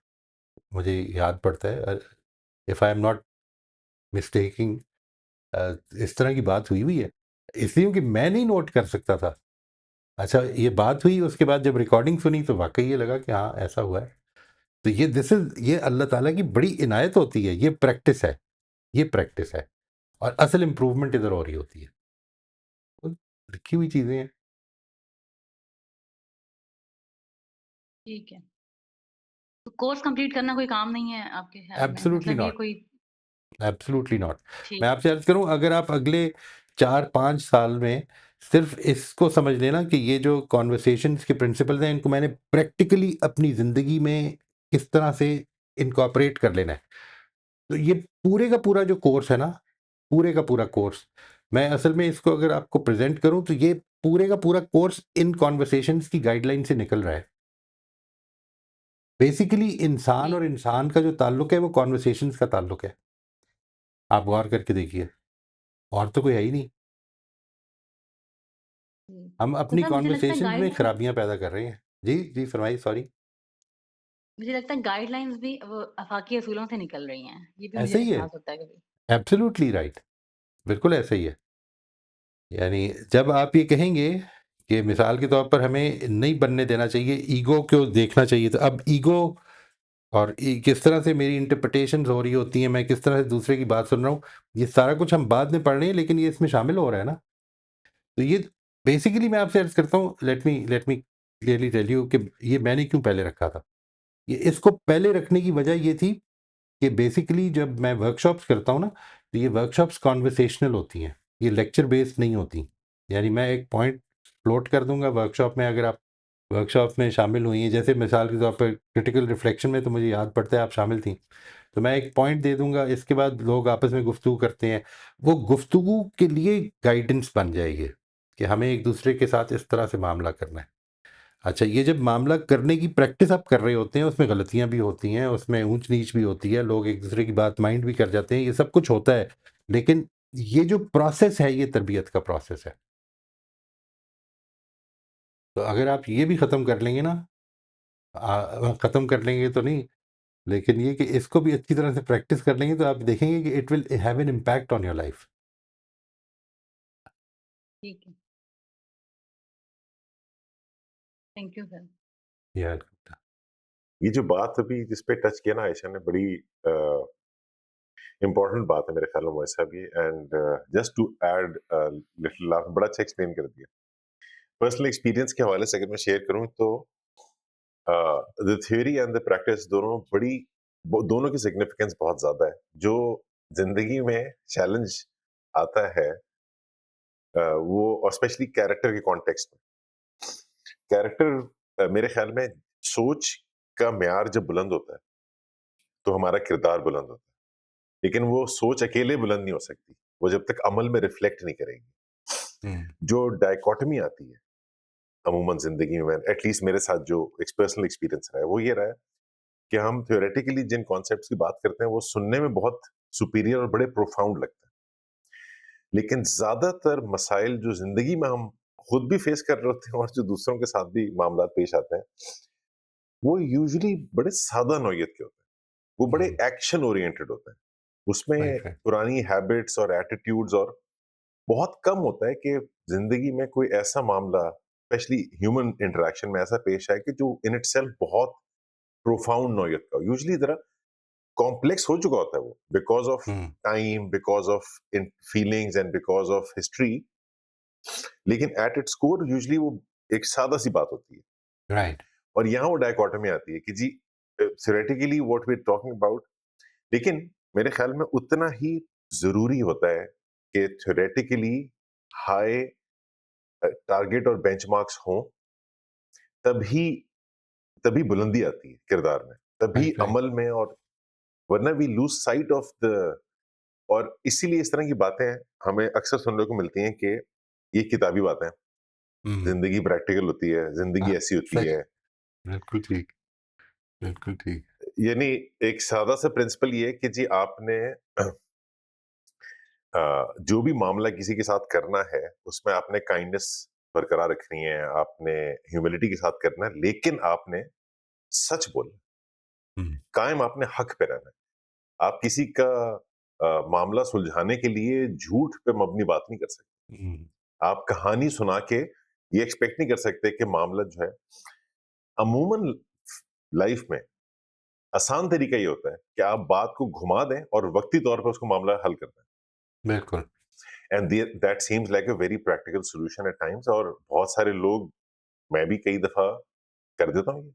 मुझे याद पड़ता है, if I am not mistaking, इस तरह की बात हुई है। इसलिए कि मैं नहीं नोट कर सकता था। अच्छा, ये बात हुई, उसके बाद जब रिकॉर्डिंग सुनी तो वाक़ई ये लगा कि हाँ, ऐसा हुआ है। तो ये अल्लाह ताला की बड़ी इनायत होती है, ये प्रैक्टिस है, ये प्रैक्टिस है, और असल इम्प्रूवमेंट इधर हो रही होती है। तो लिखी हुई चीज़ें हैं। ठीक है। तो कोर्स कंप्लीट करना कोई काम नहीं है आपके ख़्याल में? एब्सोल्युटली मतलब ये नॉट, कोई एब्सोल्युटली नॉट। मैं ठीक है। आपसे अर्ज़ करूँ, अगर आप अगले 4-5 साल में सिर्फ़ इसको समझ लेना कि ये जो कन्वर्सेशंस के प्रिंसिपल्स हैं, इनको मैंने प्रैक्टिकली अपनी ज़िंदगी में किस तरह से इनकॉर्पोरेट कर लेना है। तो ये पूरे का पूरा जो कोर्स है ना, पूरे का पूरा कोर्स मैं असल में इसको अगर आपको प्रेज़ेंट करूँ तो ये पूरे का पूरा कोर्स इन कन्वर्सेशंस की गाइडलाइन से निकल रहा है। बेसिकली इंसान जी, और इंसान का जो ताल्लुक है वो कन्वर्सेशंस का ताल्लुक है। आप गौर करके देखिए, और तो कोई है ही नहीं। जी। हम तो अपनी सर मुझे लगता है कन्वर्सेशंस में गाइडलाइन खराबियाँ पैदा कर रहे हैं। जी, जी फरमाइए, सॉरी। मुझे लगता है गाइडलाइंस भी वो आफाकी असूलों से निकल रही हैं। ये भी मुझे ऐसा ही है, एहसास होता है कभी। एब्सोल्यूटली राइट, बिल्कुल ऐसा ही है। यानी जब आप ये कहेंगे कि मिसाल के तौर पर हमें नहीं बनने देना चाहिए, ईगो को देखना चाहिए, तो अब ईगो और किस तरह से मेरी इंटरप्रिटेशंस हो रही होती हैं, मैं किस तरह से दूसरे की बात सुन रहा हूँ, ये सारा कुछ हम बाद में पढ़ रहे हैं, लेकिन ये इसमें शामिल हो रहा है ना। तो ये बेसिकली मैं आपसे अर्ज़ करता हूँ, let me clearly tell you कि ये मैंने क्यों पहले रखा था। ये इसको पहले रखने की वजह ये थी कि बेसिकली जब मैं वर्कशॉप्स करता हूँ ना, तो ये वर्कशॉप्स कन्वर्सेशनल होती हैं, ये लेक्चर बेस्ड नहीं होती। यानी मैं एक पॉइंट फ्लोट कर दूँगा वर्कशॉप में, अगर आप वर्कशॉप में शामिल हुई हैं, जैसे मिसाल के तौर पर क्रिटिकल रिफ्लेक्शन में तो मुझे याद पड़ता है आप शामिल थीं। तो मैं एक पॉइंट दे दूँगा, इसके बाद लोग आपस में गुफ्तगू करते हैं। वो गुफ्तगू के लिए गाइडेंस बन जाएगी कि हमें एक-दूसरे के साथ इस तरह से मामला करना है। अच्छा, ये जब मामला करने की प्रैक्टिस आप कर रहे होते हैं, उसमें गलतियाँ भी होती हैं, उसमें ऊँच-नीच भी होती है, लोग एक-दूसरे की बात माइंड भी कर जाते हैं, ये सब कुछ होता है। लेकिन ये जो प्रोसेस है, ये तरबियत का प्रोसेस है। तो अगर आप ये भी ख़त्म कर लेंगे ना, ख़त्म कर लेंगे तो नहीं, लेकिन ये कि इसको भी अच्छी तरह से प्रैक्टिस कर लेंगे, तो आप देखेंगे कि it will have an impact on your life. ठीक है। Thank you sir. या ये जो बात अभी जिस पे टच किया ना आयशा ने, बड़ी इम्पोर्टेंट बात है मेरे ख्याल में वैसा भी। And just to add little, आपने बड़ा अच्छा एक्सप्लेन कर दिया। पर्सनल एक्सपीरियंस के हवाले से अगर मैं शेयर करूं तो the theory and the practice दोनों की सिग्निफिकेंस बहुत ज्यादा है। जो जिंदगी में चैलेंज आता है, वो और स्पेशली कैरेक्टर के कॉन्टेक्स्ट में, कैरेक्टर मेरे ख्याल में सोच का म्यार जब बुलंद होता है तो हमारा किरदार बुलंद होता है। लेकिन वो सोच अकेले बुलंद नहीं हो सकती, वो जब तक अमल में रिफ्लेक्ट नहीं करेगी। हुँ, जो डायकोटमी आती है अमूमन जिंदगी में, एटलीस्ट मेरे साथ जो एक पर्सनल एक्सपीरियंस रहा है, वो ये रहा है कि हम थ्योरेटिकली जिन कॉन्सेप्ट्स की बात करते हैं वो सुनने में बहुत सुपीरियर और बड़े प्रोफाउंड लगते हैं, लेकिन ज्यादातर मसाइल जो जिंदगी में हम खुद भी फेस कर रहे होते हैं और जो दूसरों के साथ भी मामला पेश आते हैं, वो यूजुअली बड़े सादा नौयत के होते हैं, वो बड़े हुँ, एक्शन ओरिएंटेड होते हैं। उसमें राइट, राइट। पुरानी हैबिट्स और एटीट्यूड्स, और बहुत कम होता है कि जिंदगी में कोई ऐसा मामला, स्पेशली ह्यूमन इंटरेक्शन में, ऐसा पेश आए कि जो इन इटसेल्फ बहुत प्रोफाउंड नौयत का, यूजुअली जरा कॉम्प्लेक्स हो चुका होता है वो, because of hmm, time, because of feelings and because of history. लेकिन एट इट्स कोर यूजुअली वो एक सादा सी बात होती है। राइट। और यहाँ वो डायकोटमी आती है कि जी theoretically what we are talking about, लेकिन मेरे ख्याल में उतना ही जरूरी होता है कि थ्योरेटिकली हाई टारगेट और बेंचमार्क्स हों, तभी तभी बुलंदी आती है किरदार में, तभी राइट, राइट। अमल में। और वरना we lose sight of the, और इसीलिए इस तरह की बातें हमें अक्सर सुनने को मिलती हैं कि ये किताबी बातें हैं, हुँ, जिंदगी प्रैक्टिकल होती है, जिंदगी हाँ, ऐसी होती सही, है। बिल्कुल ठीक, बिल्कुल ठीक। यानी एक सादा सा प्रिंसिपल ये है कि जी आपने जो भी मामला किसी के साथ करना है, उसमें आपने काइंडनेस बरकरार रखनी है, आपने ह्यूमिलिटी के साथ करना है, लेकिन आपने सच बोलना, हुँ, कायम आपने हक पे रहना है। आप किसी का मामला सुलझाने के लिए झूठ पे मबनी बात नहीं कर सकते। हुँ, आप कहानी सुना के ये एक्सपेक्ट नहीं कर सकते कि मामला जो है, अमूमन लाइफ में आसान तरीका ये होता है कि आप बात को घुमा दें और वक्ती तौर पर उसको मामला हल कर दें। बिल्कुल। And that seems like a very practical solution at times, और बहुत सारे लोग, मैं भी कई दफा कर देता हूँ ये।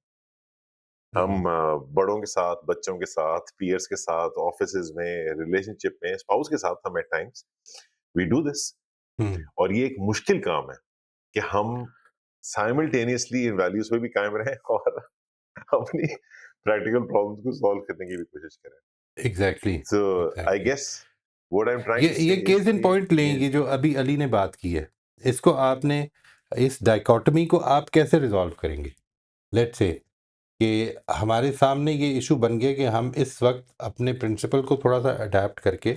हुँ, हम बड़ों के साथ, बच्चों के साथ, पीयर्स के साथ, ऑफिसेज में, रिलेशनशिप में, स्पाउस के साथ हम at times we do this. हुँ, और ये एक मुश्किल काम है कि हम साइमल्टेनियसली इन वैल्यूज पे भी कायम रहें और अपनी प्रैक्टिकल प्रॉब्लम्स को सॉल्व करने की भी कोशिश करें। Exactly, so I exactly. Guess what I am trying ये टू से ये इज केस इन कि पॉइंट लेंगे जो अभी अली ने बात की है, इसको आपने इस डाइकोटमी को आप कैसे रिजॉल्व करेंगे? लेट्स से कि हमारे सामने ये इशू बन गया कि हम इस वक्त अपने प्रिंसिपल को थोड़ा सा अडेप्ट करके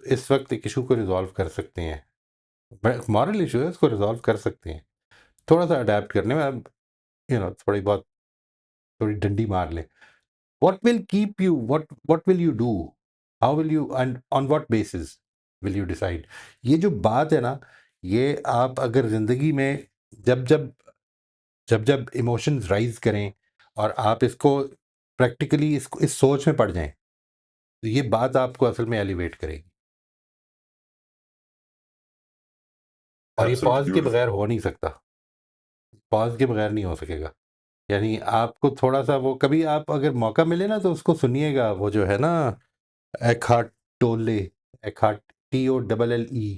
इस वक्त एक इशू को रिजॉल्व कर सकते हैं। मॉरल इशू है, उसको रिजॉल्व कर सकते हैं थोड़ा सा अडेप्ट करने में। अब थोड़ी बहुत थोड़ी डंडी मार लें। what will keep you what will you do, how will you and on what basis will you decide? ये जो बात है ना, ये आप अगर जिंदगी में जब जब जब जब इमोशंस राइज करें और आप इसको प्रैक्टिकली इसको इस सोच में पड़ जाएं, तो ये बात आपको असल में एलिवेट करेगी। और ये एब्सोल्युटली पॉज के ब्यूटीफुल। बगैर हो नहीं सकता, पॉज के बगैर नहीं हो सकेगा। यानी आपको थोड़ा सा वो, कभी आप अगर मौका मिले ना तो उसको सुनिएगा, वो जो है ना एकहार्ट टोले, एकहार्ट TOLLE,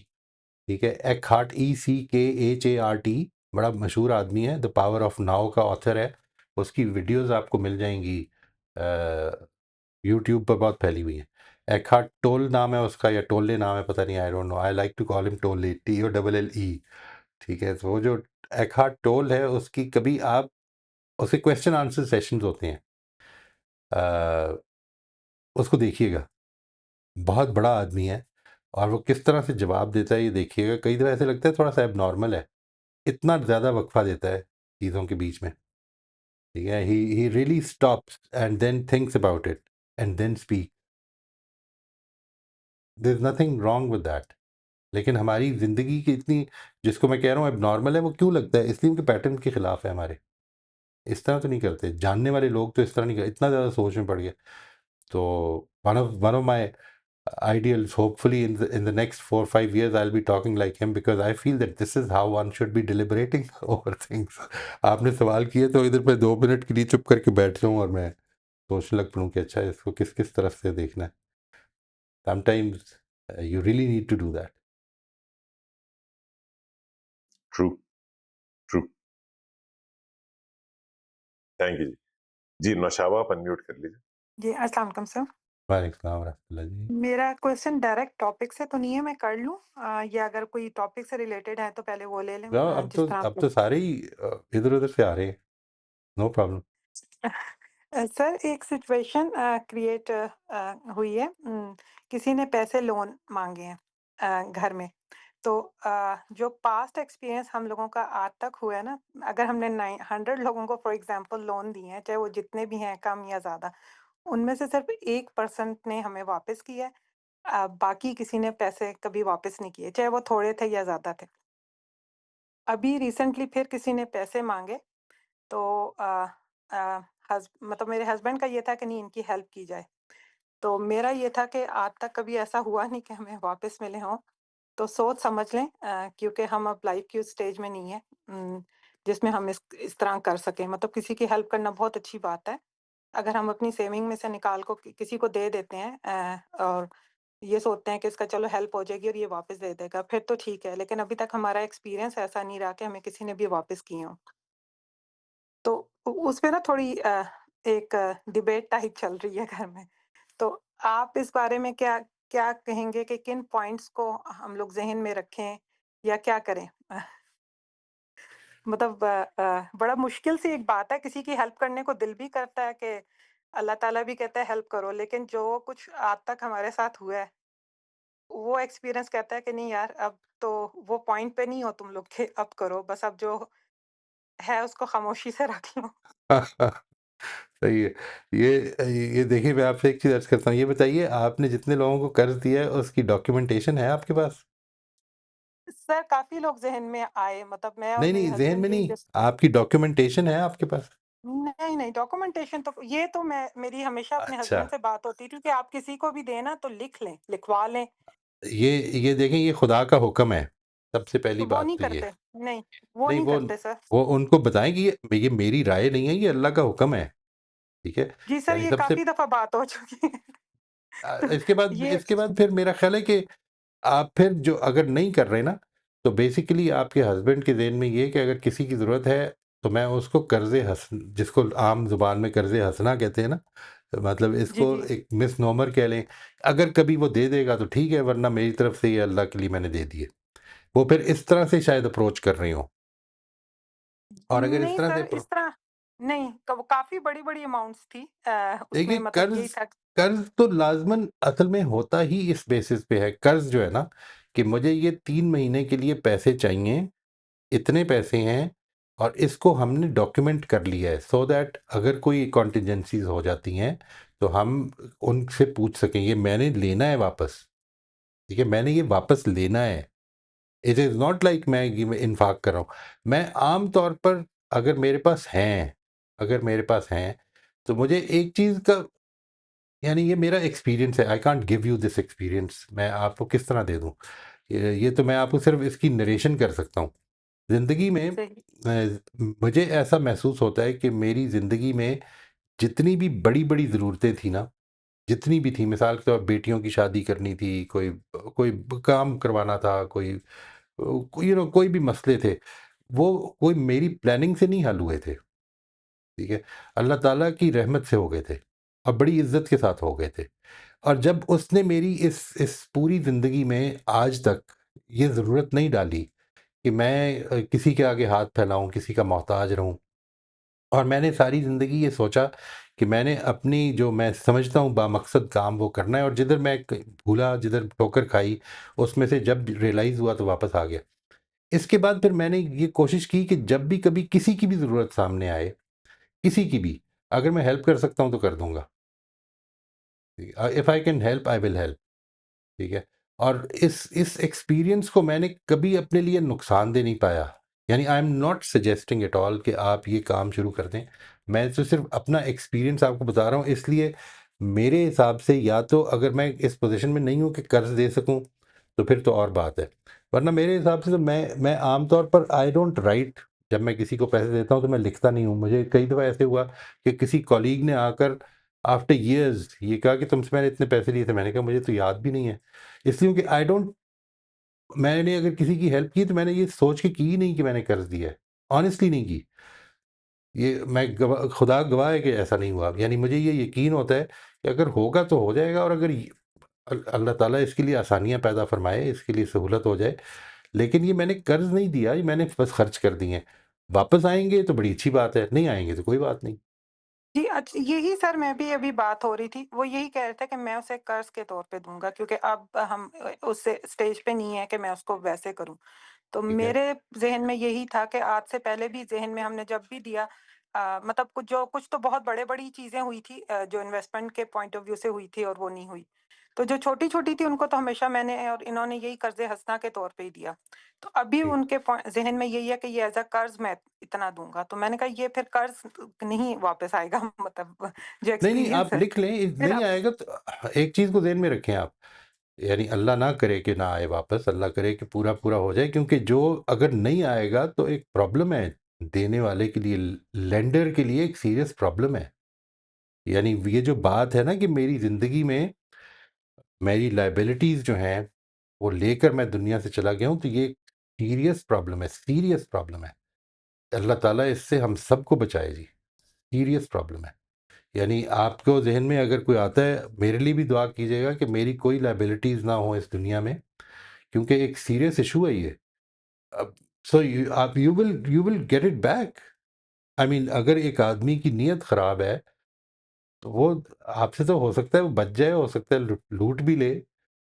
ठीक है, एकहार्ट ECKHART, बड़ा मशहूर आदमी है, द पावर ऑफ नाउ का ऑथर है। उसकी वीडियोस आपको मिल जाएंगी, यूट्यूब पर बहुत फैली हुई हैं। एकहार्ट टोल नाम है उसका या टोले नाम है, पता नहीं, I don't know, I like to call him Tolle, TOLLE। ठीक है, तो वो जो एकहार्ट टोल है उसकी कभी आप, उसके क्वेश्चन आंसर सेशंस होते हैं, उसको देखिएगा। बहुत बड़ा आदमी है और वो किस तरह से जवाब देता है ये देखिएगा। कई दफ़ा ऐसे लगता है थोड़ा सा एबनॉर्मल है, इतना ज़्यादा वक्फा देता है चीज़ों के बीच में। ठीक है, he really stops and then thinks about it and then speak. There is nothing wrong with that. लेकिन हमारी ज़िंदगी की इतनी, जिसको मैं कह रहा हूँ एबनॉर्मल है, वो क्यों लगता है? इसलिए उनके पैटर्न के खिलाफ है हमारे। इस तरह तो नहीं करते, जानने वाले लोग तो इस तरह नहीं करते, इतना ज़्यादा सोच में पड़ गए। तो one of my ideals, hopefully in the next 4 or 5 years I'll be talking like him, because I feel that this is how one should be deliberating over things. आपने सवाल किए तो इधर पे 2 मिनट के लिए चुप करके बैठ जाऊं और मैं सोचने लग पड़ूं कि अच्छा इसको किस किस तरफ से देखना है। Sometimes you really need to do that. True true. Thank you जी। जी नौशाबा, आप अनम्यूट कर लीजिए। जी, अस्सलाम वालेकुम सर। वालेकुम सलाम रहमतुल्लाह जी। मेरा क्वेश्चन डायरेक्ट टॉपिक से तो नहीं है, मैं कर लूँ या अगर कोई टॉपिक से रिलेटेड है तो पहले वो ले लें, जाओ, जिस तरह अब आपको तो सारे ही इधर उधर से आ रहे हैं, नो प्रॉब्लम। सर एक सिचुएशन क्रिएट हुई है। किसी ने पैसे लोन माँगे हैं घर में। तो जो पास्ट एक्सपीरियंस हम लोगों का आज तक हुआ है ना, अगर हमने 100 लोगों को फॉर एग्ज़ाम्पल लोन दिए हैं, चाहे वो जितने भी हैं, कम या ज़्यादा, उनमें से सिर्फ़ 1% ने हमें वापस किया है। बाकी किसी ने पैसे कभी वापस नहीं किए, चाहे वो थोड़े थे या ज़्यादा थे। अभी रिसेंटली फिर किसी ने पैसे माँगे तो मतलब मेरे हस्बैंड का ये था कि नहीं, इनकी हेल्प की जाए। तो मेरा ये था कि आज तक कभी ऐसा हुआ नहीं कि हमें वापस मिले हों, तो सोच समझ लें, क्योंकि हम अब लाइफ़ की उस स्टेज में नहीं है जिसमें हम इस तरह कर सकें। मतलब किसी की हेल्प करना बहुत अच्छी बात है। अगर हम अपनी सेविंग में से निकाल को किसी को दे देते हैं और ये सोचते हैं कि इसका चलो हेल्प हो जाएगी और ये वापस दे देगा, फिर तो ठीक है। लेकिन अभी तक हमारा एक्सपीरियंस ऐसा नहीं रहा कि हमें किसी ने भी वापस किए हों। तो उस पे ना थोड़ी एक डिबेट टाइप चल रही है घर में। तो आप इस बारे में क्या क्या कहेंगे कि किन पॉइंट्स को हम लोग ज़हन में रखें या क्या करें? मतलब बड़ा मुश्किल सी एक बात है, किसी की हेल्प करने को दिल भी करता है कि अल्लाह ताला भी कहता है हेल्प करो, लेकिन जो कुछ आज तक हमारे साथ हुआ है, वो एक्सपीरियंस कहता है कि नहीं यार, अब तो वो पॉइंट पे नहीं हो तुम लोग कि अब करो, बस अब जो है उसको खामोशी से रख लो। सही है। ये देखिए, मैं आपसे एक चीज़ अर्ज़ करता हूँ, ये बताइए आपने जितने लोगों को कर्ज़ दिया है उसकी डॉक्यूमेंटेशन है आपके पास? सर काफ़ी लोग ज़हन में आए, मतलब मैं और नहीं, मेरे नहीं, ज़हन हस्बैंड में भी नहीं, जिस आपकी डॉक्यूमेंटेशन है आपके पास? नहीं, नहीं डॉक्यूमेंटेशन तो ये तो मेरी हमेशा अपने अच्छा, हस्बैंड से बात होती थी कि आप किसी को भी देना तो लिख लें, लिखवा लें, ये देखें, ये खुदा का हुक्म है, सबसे तो पहली वो बात नहीं तो ये। करते। नहीं, वो नहीं, नहीं करते सर। वो उनको बताएँ कि ये मेरी राय नहीं है, ये अल्लाह का हुक्म है, ठीक है? जी सर, यानी ये सबसे काफ़ी दफ़ा बात हो चुकी है। तो ये इसके बाद फिर मेरा ख़्याल है कि आप फिर जो अगर नहीं कर रहे ना, तो बेसिकली आपके हस्बैंड के ज़हन में ये है कि अगर किसी की ज़रूरत है, तो मैं उसको कर्ज़े हस जिसको आम ज़ुबान में कर्ज़े हसना कहते हैं ना, मतलब जी, इसको जी। एक मिसनोमर कह लें। अगर कभी वो दे देगा तो ठीक है, वरना मेरी तरफ से ये अल्लाह के लिए मैंने दे दिए। वो फिर इस तरह से शायद अप्रोच कर रही हों। और अगर इस नहीं तरह से सर, अप्रो इस तरह नहीं, कब काफ़ी बड़ी-बड़ी अमाउंट्स थी। उसमें देखिए, मतलब यही कर्ज़ था। कर्ज़ तो लाज़मन असल में होता ही इस बेसिस पे है। कर्ज़ जो है ना, कि मुझे ये 3 महीने के लिए पैसे चाहिए, इतने पैसे हैं और इसको हमने डॉक्यूमेंट कर लिया है सो दैट अगर कोई कॉन्टिजेंसीज़ हो जाती हैं, तो हम उनसे पूछ सकें, ये मैंने लेना है वापस, ठीक है? मैंने ये वापस लेना है। इट इज़ नॉट लाइक मैं ये इन्फ़ाक़ कर रहा हूँ। मैं आम तौर पर अगर मेरे पास हैं, तो मुझे एक चीज़ का, यानी ये मेरा एक्सपीरियंस है, I can't give you this experience, मैं आपको किस तरह दे दूँ? ये तो मैं आपको सिर्फ़ इसकी नरेशन कर सकता हूँ। ज़िंदगी में सही। मुझे ऐसा महसूस होता है कि मेरी ज़िंदगी में जितनी भी बड़ी-बड़ी ज़रूरतें थी ना, जितनी भी थी, मिसाल के तौर पर बेटियों की शादी करनी थी, कोई कोई काम करवाना था, कोई भी मसले थे, वो कोई मेरी प्लानिंग से नहीं हल हुए थे, ठीक है? अल्लाह ताला की रहमत से हो गए थे और बड़ी इज़्ज़त के साथ हो गए थे। और जब उसने मेरी इस पूरी ज़िंदगी में आज तक ये ज़रूरत नहीं डाली कि मैं किसी के आगे हाथ फैलाऊँ, किसी का मोहताज रहूँ, और मैंने सारी ज़िंदगी ये सोचा कि मैंने अपनी जो मैं समझता हूँ बामकसद काम वो करना है, और जिधर मैं क भूला, जिधर ठोकर खाई, उसमें से जब रियलाइज़ हुआ तो वापस आ गया। इसके बाद फिर मैंने ये कोशिश की कि जब भी कभी किसी की भी ज़रूरत सामने आए, किसी की भी, अगर मैं हेल्प कर सकता हूँ तो कर दूँगा। If I can help I will help. ठीक है? और इस एक्सपीरियंस को मैंने कभी अपने लिए नुकसानदेह नहीं पाया। यानी आई am not suggesting at all कि आप ये काम शुरू कर दें। मैं तो सिर्फ़ अपना एक्सपीरियंस आपको बता रहा हूँ, इसलिए मेरे हिसाब से या तो अगर मैं इस पोज़ीशन में नहीं हूँ कि कर्ज़ दे सकूँ, तो फिर तो और बात है। वरना मेरे हिसाब से तो मैं आम तौर पर आई डोंट राइट, जब मैं किसी को पैसे देता हूँ तो मैं लिखता नहीं हूँ। मुझे कई दफ़ा ऐसे हुआ कि किसी कॉलीग ने आकर आफ्टर इयर्स ये कहा कि तुमसे मैंने इतने पैसे लिए थे। मैंने कहा मुझे तो याद भी नहीं है। इसलिए कि मैंने अगर किसी की हेल्प की तो मैंने ये सोच के की ही नहीं कि मैंने कर्ज़ दिया है। ऑनेस्टली नहीं की। ये मैं खुदा गवाह है कि ऐसा नहीं हुआ। यानी मुझे ये यकीन होता है कि अगर होगा तो हो जाएगा, और अगर अल्लाह ताला इसके लिए आसानियाँ पैदा फ़रमाए, इसके लिए सहूलत हो जाए। लेकिन ये मैंने कर्ज़ नहीं दिया, ये मैंने बस खर्च कर दिए हैं। वापस आएँगे तो बड़ी अच्छी बात है, नहीं आएँगे तो कोई बात नहीं। जी, यही सर मैं भी अभी बात हो रही थी। वो यही कह रहे थे कि मैं उसे कर्ज़ के तौर पे दूँगा, क्योंकि अब हम उस स्टेज पे नहीं है कि मैं उसको वैसे करूँ। तो ठीक है? मेरे ज़हन में यही था कि आज से पहले भी ज़हन में हमने जब भी दिया, मतलब कुछ तो बहुत बड़ी-बड़ी चीज़ें हुई थी, जो इन्वेस्टमेंट के पॉइंट ऑफ व्यू से हुई थी और वो नहीं हुई। तो जो छोटी-छोटी थी उनको तो हमेशा मैंने और इन्होंने यही कर्ज़े हँसना के तौर पे ही दिया। तो अभी जी। उनके ज़हन में यही है कि ये एज़ अ कर्ज़ मैं इतना दूँगा। तो मैंने कहा ये फिर कर्ज़ नहीं वापस आएगा, मतलब जो नहीं, नहीं, एक्सपीरियंस आप है। लिख लें, फिर नहीं आप आएगा तो एक चीज़ को ज़हन में रखें आप, यानी अल्लाह ना करे कि ना आए वापस, अल्लाह करे कि पूरा-पूरा हो जाए, क्योंकि जो अगर नहीं आएगा तो एक प्रॉब्लम है, देने वाले के लिए, लेंडर के लिए एक सीरियस प्रॉब्लम है। यानी ये जो बात है ना कि मेरी ज़िंदगी में मेरी लायबिलिटीज़ जो हैं, वो लेकर मैं दुनिया से चला गया हूँ, तो ये एक सीरियस प्रॉब्लम है। अल्लाह ताला इससे हम सबको बचाए जी, सीरियस प्रॉब्लम है। यानी आपको ज़हन में अगर कोई आता है, मेरे लिए भी दुआ कीजिएगा कि मेरी कोई लायबिलिटीज़ ना हो इस दुनिया में, क्योंकि एक सीरियस इश्यू है ये। अब so you will get it back. I mean अगर एक आदमी की नीयत ख़राब है, तो वो आपसे तो हो सकता है वो बच जाए, हो सकता है लूट भी ले,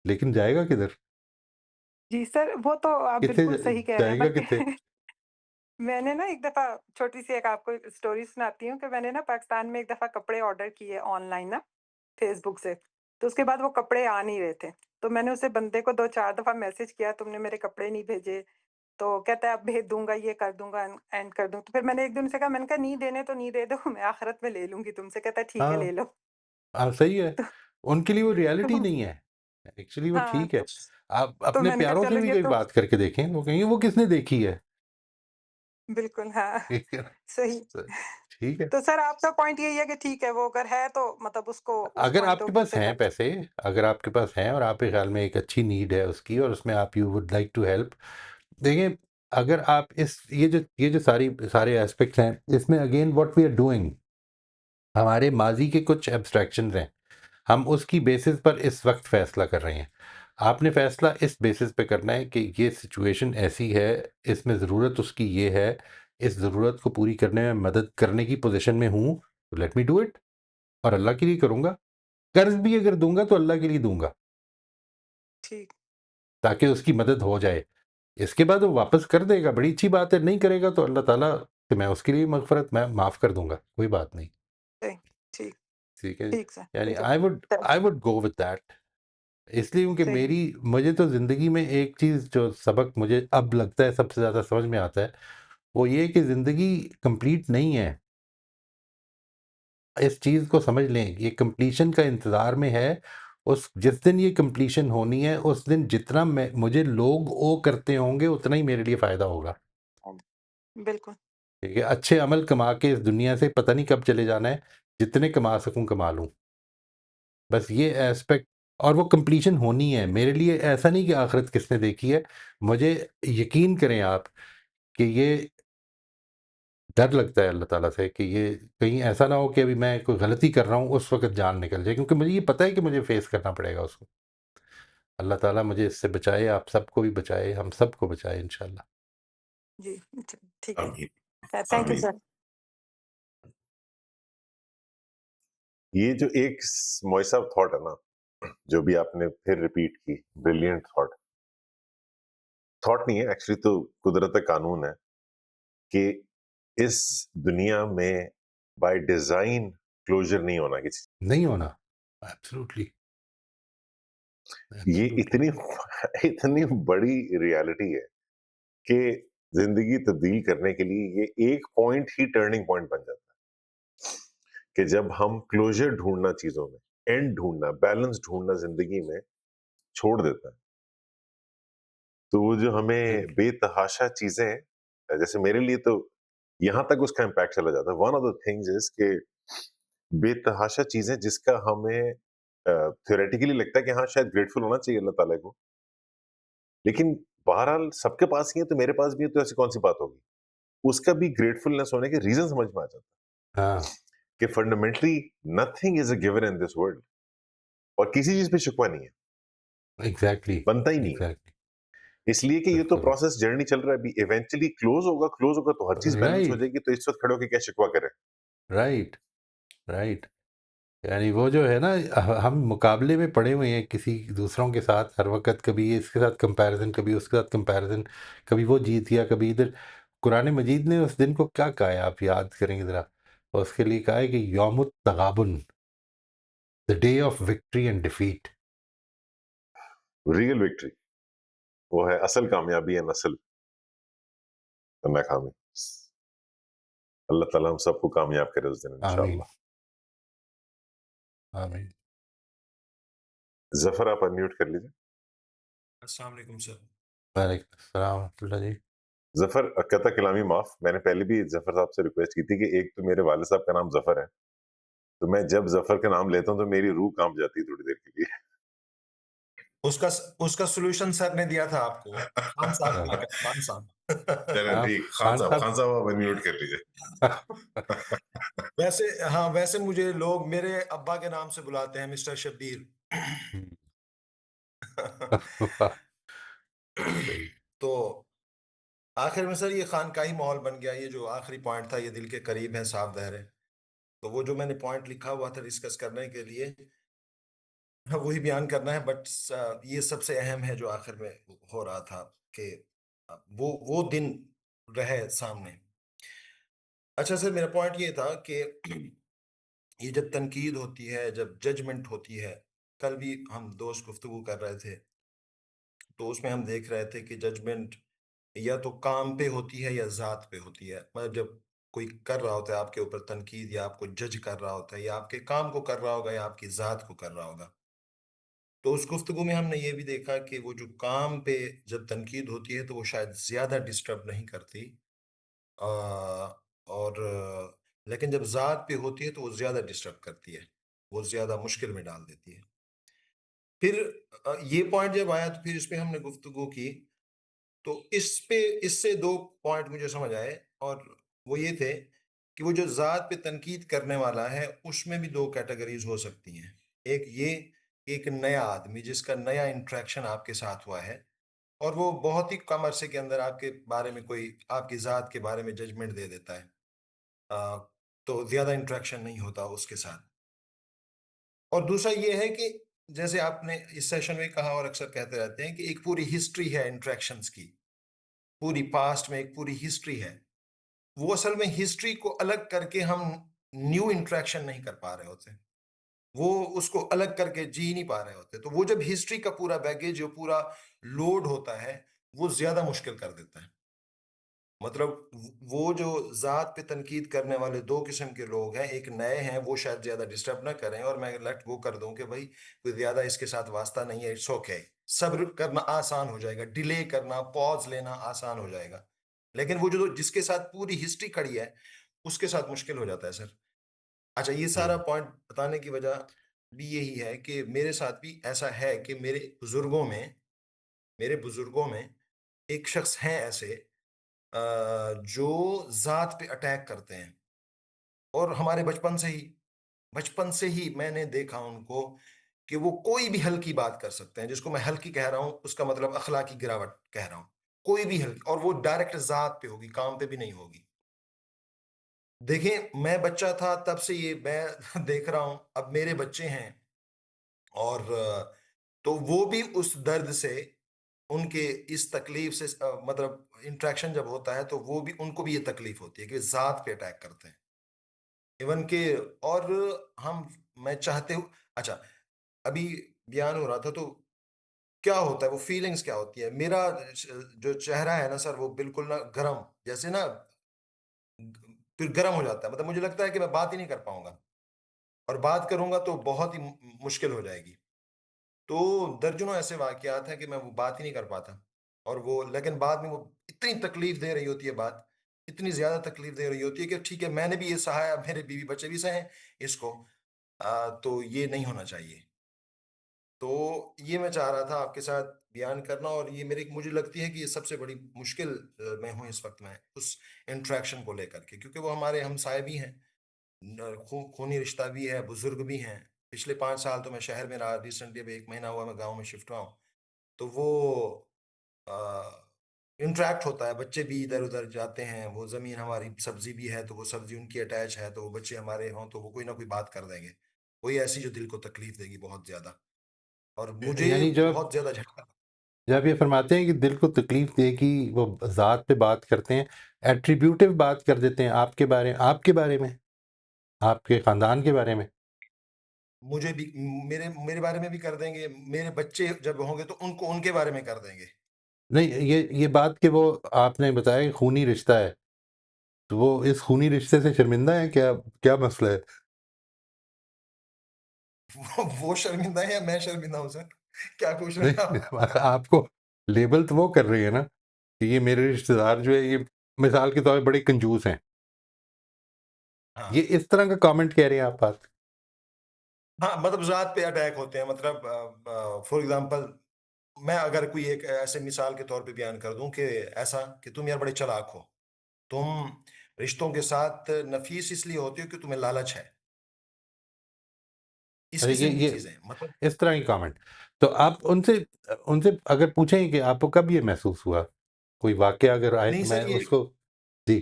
लेकिन जाएगा किधर? जी सर, वो तो आप कित्थे बिल्कुल सही कह रहे हैं, जाएगा कित्थे? बल्कि मैंने ना एक दफ़ा छोटी-सी एक आपको स्टोरी सुनाती हूँ कि मैंने ना पाकिस्तान में एक दफ़ा कपड़े ऑर्डर किए ऑनलाइन ना, फ़ेसबुक से। तो उसके बाद वो कपड़े आ नहीं रहे थे। तो मैंने उसे बंदे को 2-4 दफ़ा मैसेज किया, तुमने मेरे कपड़े नहीं भेजे। तो कहता है अब भेज दूँगा, ये कर दूँगा, एंड कर दूँ। तो फिर मैंने एक दिन उसे कहा, मैंने कहा नहीं देने तो नहीं दे दो, मैं आखिरत में ले लूँगी तुमसे। कहता है ठीक है हाँ, ले लो। सही है। उनके लिए वो रियलिटी तो नहीं है। एक्चुअली वो हाँ, ठीक है। आप तो अपने मैंने कहा प्यारों से चलो भी ये कोई तो बात करके देखें, वो कहेंगे वो किसने देखी है? बिल्कुल हाँ, ठीक है ना? सही। स ठीक है। तो सर आपका पॉइंट यही है कि ठीक है वो अगर है तो मतलब उसको उस अगर पॉइंट आपके ऑफ व्यू पास से हैं मैं पैसे, अगर आपके पास हैं और आपके ख़्याल में एक अच्छी नीड है उसकी, और उसमें आप you would like to help, देखिए, अगर आप इस ये जो सारे एस्पेक्ट्स हैं, इसमें again what we are doing, हमारे माज़ी के कुछ एब्स्ट्रैक्शंस हैं, हम उसकी बेसिस पर इस वक्त फ़ैसला कर रहे हैं। आपने फ़ैसला इस बेसिस पे करना है कि ये सिचुएशन ऐसी है, इसमें ज़रूरत उसकी ये है, इस ज़रूरत को पूरी करने में मदद करने की पोज़ीशन में हूँ, तो लेट मी डू इट, और अल्लाह के लिए करूँगा। कर्ज़ भी अगर दूँगा तो अल्लाह के लिए दूँगा, ठीक। ताकि उसकी मदद हो जाए। इसके बाद वो वापस कर देगा, बड़ी अच्छी बात है, नहीं करेगा तो अल्लाह ताला से मैं उसके लिए मग़फ़िरत मैं माफ़ कर दूँगा, कोई बात नहीं। सही। ठीक। ठीक है? ठीक सर, यानी ठीक है। I would go with that. इसलिए क्योंकि सही। मुझे तो ज़िंदगी में एक चीज़ जो सबक मुझे अब लगता है सबसे ज़्यादा समझ में आता है, वो ये है कि ज़िंदगी कंप्लीट नहीं है। इस चीज़ को समझ लें, ये कंप्लीशन का इंतज़ार में है। उस जिस दिन ये कंप्लीशन होनी है, उस दिन जितना मैं मुझे लोग ओwe करते होंगे, उतना ही मेरे लिए फ़ायदा होगा। बिल्कुल। ठीक है? अच्छे अमल कमा के इस दुनिया से पता नहीं कब चले जाना है, जितने कमा सकूँ कमा लूँ। बस ये एस्पेक्ट, और वो कंप्लीशन होनी है। मेरे लिए ऐसा नहीं कि आखिरत किसने देखी है। मुझे यकीन करें आप कि ये डर लगता है अल्लाह ताला से कि ये कहीं ऐसा ना हो कि अभी मैं कोई गलती कर रहा हूँ, उस वक़्त जान निकल जाए, क्योंकि मुझे ये पता है कि मुझे फेस करना पड़ेगा उसको। अल्लाह ताला मुझे इससे बचाए, आप सबको भी बचाए, हम सबको बचाए इंशाल्लाह। जी, ठीक है। आमीन, थैंक यू आमीन। सर। ये जो एक मॉइसा थॉट है ना, जो भी आपने फिर रिपीट की, ब्रिलियंट थॉट। थॉट नहीं है एक्चुअली, तो कुदरत का कानून है कि इस दुनिया में बाय डिजाइन क्लोजर नहीं होना किसी। नहीं होना, एब्सोल्युटली, ये एब्सोल्युटली। इतनी इतनी बड़ी रियलिटी है कि जिंदगी तब्दील करने के लिए ये एक पॉइंट ही टर्निंग पॉइंट बन जाता है कि जब हम क्लोजर ढूंढना चीजों में, एंड ढूंढना, बैलेंस ढूंढना जिंदगी में छोड़ देता है, तो वो जो हमें राइट, बेतहाशा चीजें, जैसे मेरे लिए तो यहां तक उसका इम्पैक्ट चला जाता है। One of the things is के बेतहाशा चीजें जिसका हमें थ्योरेटिकली लगता है कि हाँ शायद ग्रेटफुल होना चाहिए अल्लाह ताला को, लेकिन बहरहाल सबके पास ही है तो मेरे पास भी है, तो ऐसी कौन सी बात होगी। उसका भी ग्रेटफुलनेस होने के रीजन समझ में आ जाता हाँ, है कि fundamentally nothing is a given in this world, और किसी चीज पे शिकवा नहीं है, एग्ज़ैक्टली, बनता ही नहीं है। एग्ज़ैक्टली, इसलिए कि ये तो बिल्कुल, प्रोसेस जर्नी चल रहा है, अभी इवेंचुअली क्लोज होगा तो हर चीज बैलेंस हो राइट, जाएगी, तो इस वक्त खड़े होकर क्या शिकवा करें। Right, right. यानी वो जो है ना, हम मुकाबले में पड़े हुए हैं किसी दूसरों के साथ हर वक़्त, कभी इसके साथ कंपैरिज़न, कभी उसके साथ कंपैरिज़न, कभी वो जीत गया, कभी इधर। कुरान मजीद ने उस दिन को क्या कहा है, आप याद करेंगे ज़रा? उसके लिए कहा है कि यौमुत तगाबुन, the day of victory and defeat. Real victory वो है, असल कामयाबी है, नस्ल नाकामी। अल्लाह ताला हम सबको कामयाब करे उस दिन आमीन, इंशाल्लाह। आमीन। जफर आप अनम्यूट कर लीजिए। अस्सलाम वालेकुम सर। वालेकुम अस्सलाम व रहमतुल्लाह जी। जफर, कता कलामी माफ, मैंने पहले भी जफर साहब से रिक्वेस्ट की थी कि एक तो मेरे वाले साहब का नाम जफर है, तो मैं जब जफर का नाम लेता हूँ तो मेरी रूह कांप जाती है थोड़ी देर के लिए। उसका उसका सॉल्यूशन सर ने दिया था आपको, खान साहब को हाँ, लेकर, खान साहब। चलें हाँ, ठीक, खान साहब। खान साहब आप अनम्यूट कर लीजिए। वैसे हाँ, वैसे मुझे लोग मेरे अब्बा के नाम से बुलाते हैं, मिस्टर शब्बीर। वाह, सही। तो आखिर में सर ये खानकाही माहौल बन गया। ये जो आखिरी पॉइंट था ये दिल के करीब है, साफ ज़ाहिर है। तो वो जो मैंने पॉइंट लिखा हुआ था डिस्कस करने के लिए, हाँ, वही बयान करना है। बट ये सबसे अहम है जो आखिर में हो रहा था कि वो दिन रहे सामने। अच्छा सर, मेरा पॉइंट ये था कि ये जब तनकीद होती है, जब जजमेंट होती है, कल भी हम दोस्त गुफ्तगू कर रहे थे, तो उसमें हम देख रहे थे कि जजमेंट या तो काम पे होती है या जात पे होती है। मतलब जब कोई कर रहा होता है आपके ऊपर तनकीद, या आपको जज कर रहा होता है, या आपके काम को कर रहा होगा, या आपकी जात को कर रहा होगा। तो उस गुफ्तगू में हमने ये भी देखा कि वो जो काम पे जब तनकीद होती है तो वो शायद ज्यादा डिस्टर्ब नहीं करती, आ, और लेकिन जब जात पे होती है तो वो ज्यादा डिस्टर्ब करती है, वो ज्यादा मुश्किल में डाल देती है। फिर ये पॉइंट जब आया तो फिर इस पे हमने गुफ्तगू की। तो इस पे इससे दो पॉइंट मुझे समझ आए, और वो ये थे कि वो जो ज़ात पे तनकीद करने वाला है, उसमें भी 2 कैटेगरीज़ हो सकती हैं। एक ये, एक नया आदमी जिसका नया इंटरेक्शन आपके साथ हुआ है और वो बहुत ही कम अरसे के अंदर आपके बारे में कोई आपकी ज़ात के बारे में जजमेंट दे देता है। तो ज़्यादा इंटरेक्शन नहीं होता उसके साथ। और दूसरा ये है कि जैसे आपने इस सेशन में कहा और अक्सर कहते रहते हैं कि एक पूरी हिस्ट्री है इंटरेक्शंस की, पूरी पास्ट में एक पूरी हिस्ट्री है। वो असल में हिस्ट्री को अलग करके हम न्यू इंटरेक्शन नहीं कर पा रहे होते। वो उसको अलग करके जी नहीं पा रहे होते। तो वो जब हिस्ट्री का पूरा बैगेज जो पूरा लोड होता है, वो ज़्यादा मुश्किल कर देता है। मतलब वो जो ज़ात पे तनकीद करने वाले 2 किस्म के लोग हैं, एक नए हैं, वो शायद ज़्यादा डिस्टर्ब ना करें और मैं लेट गो कर दूँ कि भई कोई ज़्यादा इसके साथ वास्ता नहीं है, इट्स ओके। सब्र करना आसान हो जाएगा, डिले करना, पॉज़ लेना आसान हो जाएगा। लेकिन वो जो जिसके साथ पूरी हिस्ट्री खड़ी है, उसके साथ मुश्किल हो जाता है सर। अच्छा, ये सारा हुँ। पॉइंट बताने की वजह भी यही है कि मेरे साथ भी ऐसा है कि मेरे बुज़ुर्गों में एक शख्स हैं ऐसे जो ज़ात पे अटैक करते हैं और हमारे बचपन से ही मैंने देखा उनको कि वो कोई भी हल्की बात कर सकते हैं। जिसको मैं हल्की कह रहा हूँ, उसका मतलब अखलाकी गिरावट कह रहा हूँ। कोई भी हल्की और वो डायरेक्ट ज़ात पे होगी, काम पे भी नहीं होगी। देखिए, मैं बच्चा था तब से ये मैं देख रहा हूँ, अब मेरे बच्चे हैं और तो वो भी उस दर्द से, उनके इस तकलीफ से मतलब इंटरेक्शन जब होता है, तो वो भी उनको भी ये तकलीफ होती है कि ज़ात पे अटैक करते हैं। इवन के और हम मैं चाहते हूँ अच्छा, अभी बयान हो रहा था तो क्या होता है, वो फीलिंग्स क्या होती है? मेरा जो चेहरा है ना सर, वो बिल्कुल ना गरम, जैसे ना फिर गरम हो जाता है। मतलब मुझे लगता है कि मैं बात ही नहीं कर पाऊँगा और बात करूँगा तो बहुत ही मुश्किल हो जाएगी। तो दर्जनों ऐसे वाक़यात हैं कि मैं वो बात ही नहीं कर पाता और वो लेकिन बाद में वो इतनी तकलीफ़ दे रही होती है बात, इतनी ज़्यादा तकलीफ़ दे रही होती है कि ठीक है, मैंने भी ये सहा है, अब मेरे बीवी-बच्चे भी सहे इसको। तो ये नहीं होना चाहिए। तो ये मैं चाह रहा था आपके साथ बयान करना और ये मेरी मुझे लगती है कि ये सबसे बड़ी मुश्किल में हूँ इस वक़्त मैं, उस इंटरैक्शन को लेकर के क्योंकि वो हमारे हमसाए भी हैं। खूनी रिश्ता भी है, बुज़ुर्ग भी हैं। पिछले 5 साल तो मैं शहर में रहा, रिसेंटली अभी 1 महीना हुआ मैं गाँव में शिफ्ट हुआ हूँ। तो वो इंटरैक्ट होता है, बच्चे भी इधर-उधर जाते हैं, वो ज़मीन हमारी सब्ज़ी भी है, तो वो सब्ज़ी उनकी अटैच है, तो वो बच्चे हमारे हों, तो वो कोई ना कोई बात कर देंगे। कोई ऐसी जो दिल को तकलीफ़ देगी बहुत ज़्यादा और मुझे यानी जब बहुत ज़्यादा झटका जब ये फरमाते हैं कि दिल को तकलीफ़ देगी, वो ज़ात पे बात करते हैं, एट्रिब्यूटिव बात कर देते हैं आपके बारे में, आपके ख़ानदान के बारे में। मुझे भी मेरे मेरे बारे में भी कर देंगे, मेरे बच्चे जब होंगे तो उनको उनके बारे में कर देंगे। नहीं, ये बात कि वो आपने बताया कि खूनी रिश्ता है, तो वो इस खूनी रिश्ते से शर्मिंदा हैं क्या? क्या मसला है? वो शर्मिंदा है या मैं शर्मिंदा हूँ सर? क्या पूछ रहे हैं नहीं, आप? आपको लेबल तो वो कर रही है ना कि ये मेरे रिश्तेदार जो है, ये मिसाल के तौर पे बड़े कंजूस हैं। हाँ। ये इस तरह का कमेंट कह रहे हैं आप बात? हाँ, मतलब ज़ात पे अटैक होते हैं मतलब फॉर एग्ज़ाम्पल मैं अगर कोई एक ऐसे मिसाल के तौर पे बयान कर दूँ कि ऐसा कि तुम यार बड़े चालाक हो। तुम रिश्तों के साथ नफ़ीस इसलिए होते हो कि तुम्हें लालच है। इस अरे किस्म की ये चीज़ें मतलब इस तरह की कमेंट। तो आप उनसे उनसे अगर पूछें कि आपको कब ये महसूस हुआ? कोई वाक़या अगर आए नहीं तो मैं सर ये उसको जी।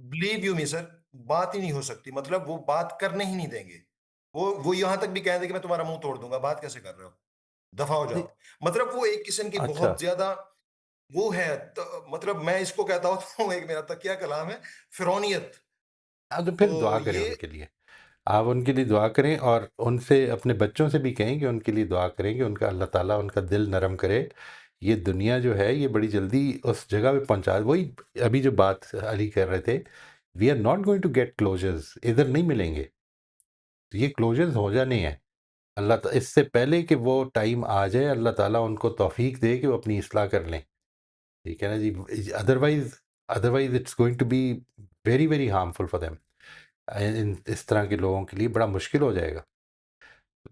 बिलीव यू मी सर, बात ही नहीं हो सकती मतलब वो बात करने ही नहीं देंगे। वो यहाँ तक भी कह दें कि मैं तुम्हारा मुँह तोड़ दूँगा, बात कैसे कर रहे हो? दफ़ा हो नहीं, जाओ। मतलब वो एक किस्म की अच्छा। बहुत ज़्यादा वो है मतलब मैं इसको कहता हूँ एक मेरा तकिया कलाम है, फ़िरौनियत। हाँ, तो फिर तो दुआ करें ये उनके लिए। आप उनके लिए दुआ करें और उनसे अपने बच्चों से भी कहें कि उनके लिए दुआ करें कि उनका अल्लाह ताला उनका दिल नरम करे। ये दुनिया जो है ये बड़ी जल्दी उस जगह पे पहुँचा वही अभी जो बात अली कर रहे थे, we are not going to get closures इधर नहीं मिलेंगे। तो ये क्लोज़र्स हो जाने हैं। अल्लाह ता इससे पहले कि वो टाइम आ जाए अल्लाह ताला उनको तौफ़ीक दे कि वो अपनी इस्लाह कर लें। ठीक है ना जी? Otherwise otherwise it's going to be very, very harmful for them. इन इस तरह के लोगों के लिए बड़ा मुश्किल हो जाएगा।